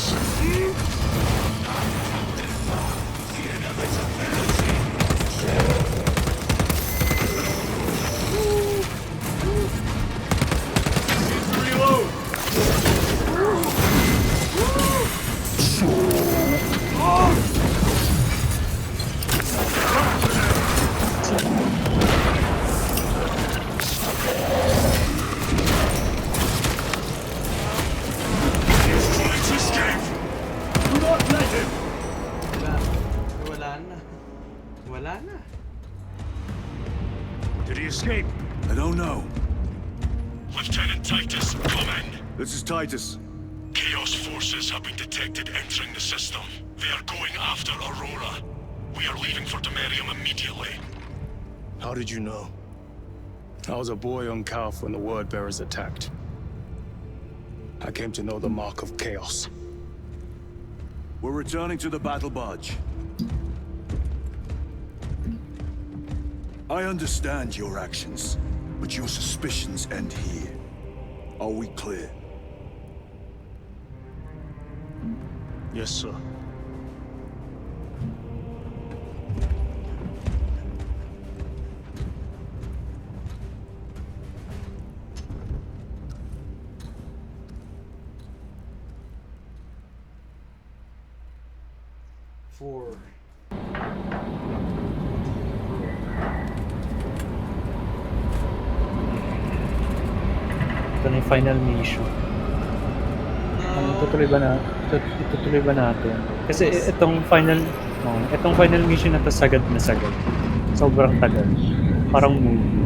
Wala na. Did he escape? I don't know. Lieutenant Titus, come in. This is Titus. Chaos forces have been detected entering the system. They are going after Aurora. We are leaving for Demerium immediately. How did you know? I was a boy on Calf when the Word Bearers attacked. I came to know the mark of chaos. We're returning to the battle barge. I understand your actions, but your suspicions end here. Are we clear? Yes, sir. Four. Ito na yung final mission. Itutuloy ba natin? Kasi itong final mission na to sagad na sagad. Sobrang tagal. Parang movie.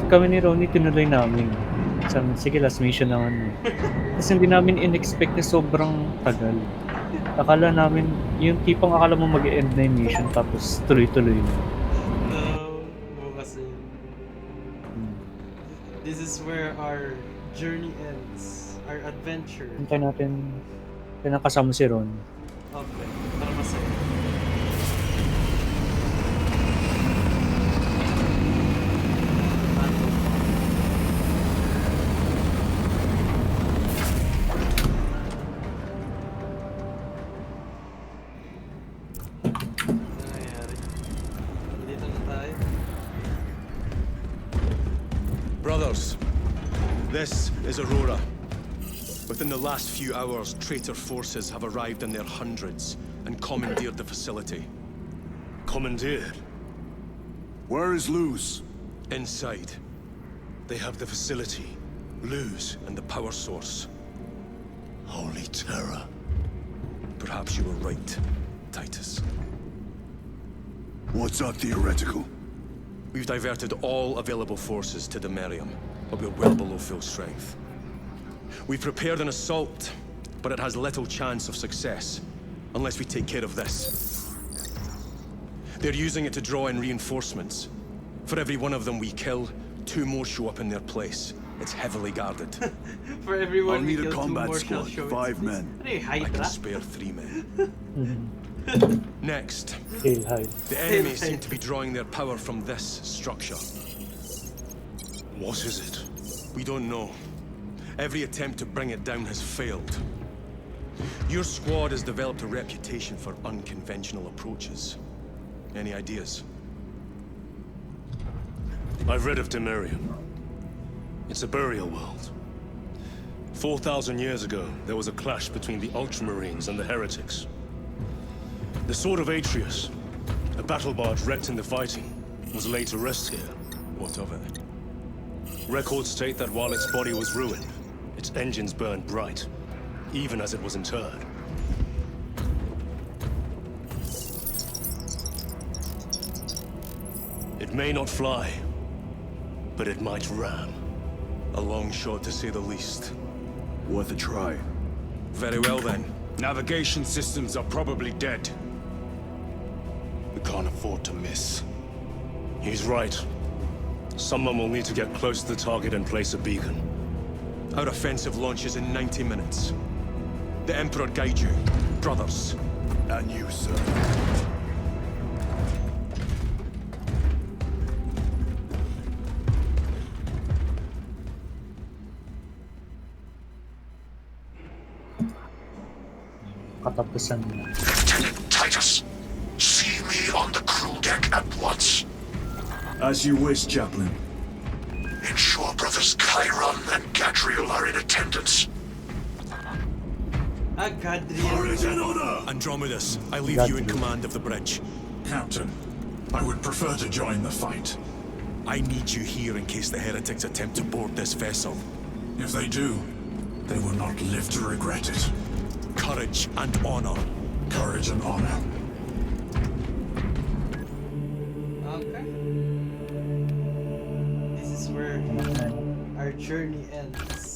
Kami ni Ronnie tinuloy namin. Sabi, sige, last mission naman. Kasi hindi namin in-expect na sobrang tagal. Akala namin, yung tipong akala mo mag-e-end na yung mission tapos tuloy-tuloy na. This is where our journey ends. Our adventure. Hintay natin kasama si Ron. Okay, para masaya. Brothers, this is Aurora. Within the last few hours, traitor forces have arrived in their hundreds and commandeered the facility. commandeered. Where is Luz? Inside. They have the facility, Luz, and the power source. Holy terror. Perhaps you were right, Titus. What's our theoretical? We've diverted all available forces to Demerium, but we're well below full strength. We've prepared an assault, but it has little chance of success, unless we take care of this. They're using it to draw in reinforcements. For every one of them we kill, 2 more show up in their place. It's heavily guarded. For everyone I'll need we a kill, 2 combat more squad, shall show 5 its men. face. I can spare 3 men. Next, Hail hide. the enemy seem to be drawing their power from this structure. What is it? We don't know. Every attempt to bring it down has failed. Your squad has developed a reputation for unconventional approaches. Any ideas? I've read of Demerium. It's a burial world. 4,000 years ago, there was a clash between the Ultramarines and the Heretics. The Sword of Atreus, a battle barge wrecked in the fighting, was laid to rest here. What of it? Records state that while its body was ruined, its engines burned bright, even as it was interred. It may not fly, but it might ram. A long shot, to say the least. Worth a try. Very well, then. Navigation systems are probably dead. We can't afford to miss. He's right. Someone will need to get close to the target and place a beacon. Our offensive launches in 90 minutes. The Emperor guide you, brothers. And you, sir. Katapusan na. Lieutenant Titus, see me on the crew deck at once. As you wish, Chaplain. Ensure brothers Chiron and Gadriel are in attendance. Andromedus, I leave you in command of the bridge. Captain, I would prefer to join the fight. I need you here in case the heretics attempt to board this vessel. If they do, they will not live to regret it. Courage and honor. Courage and honor. Okay. This is where our journey ends.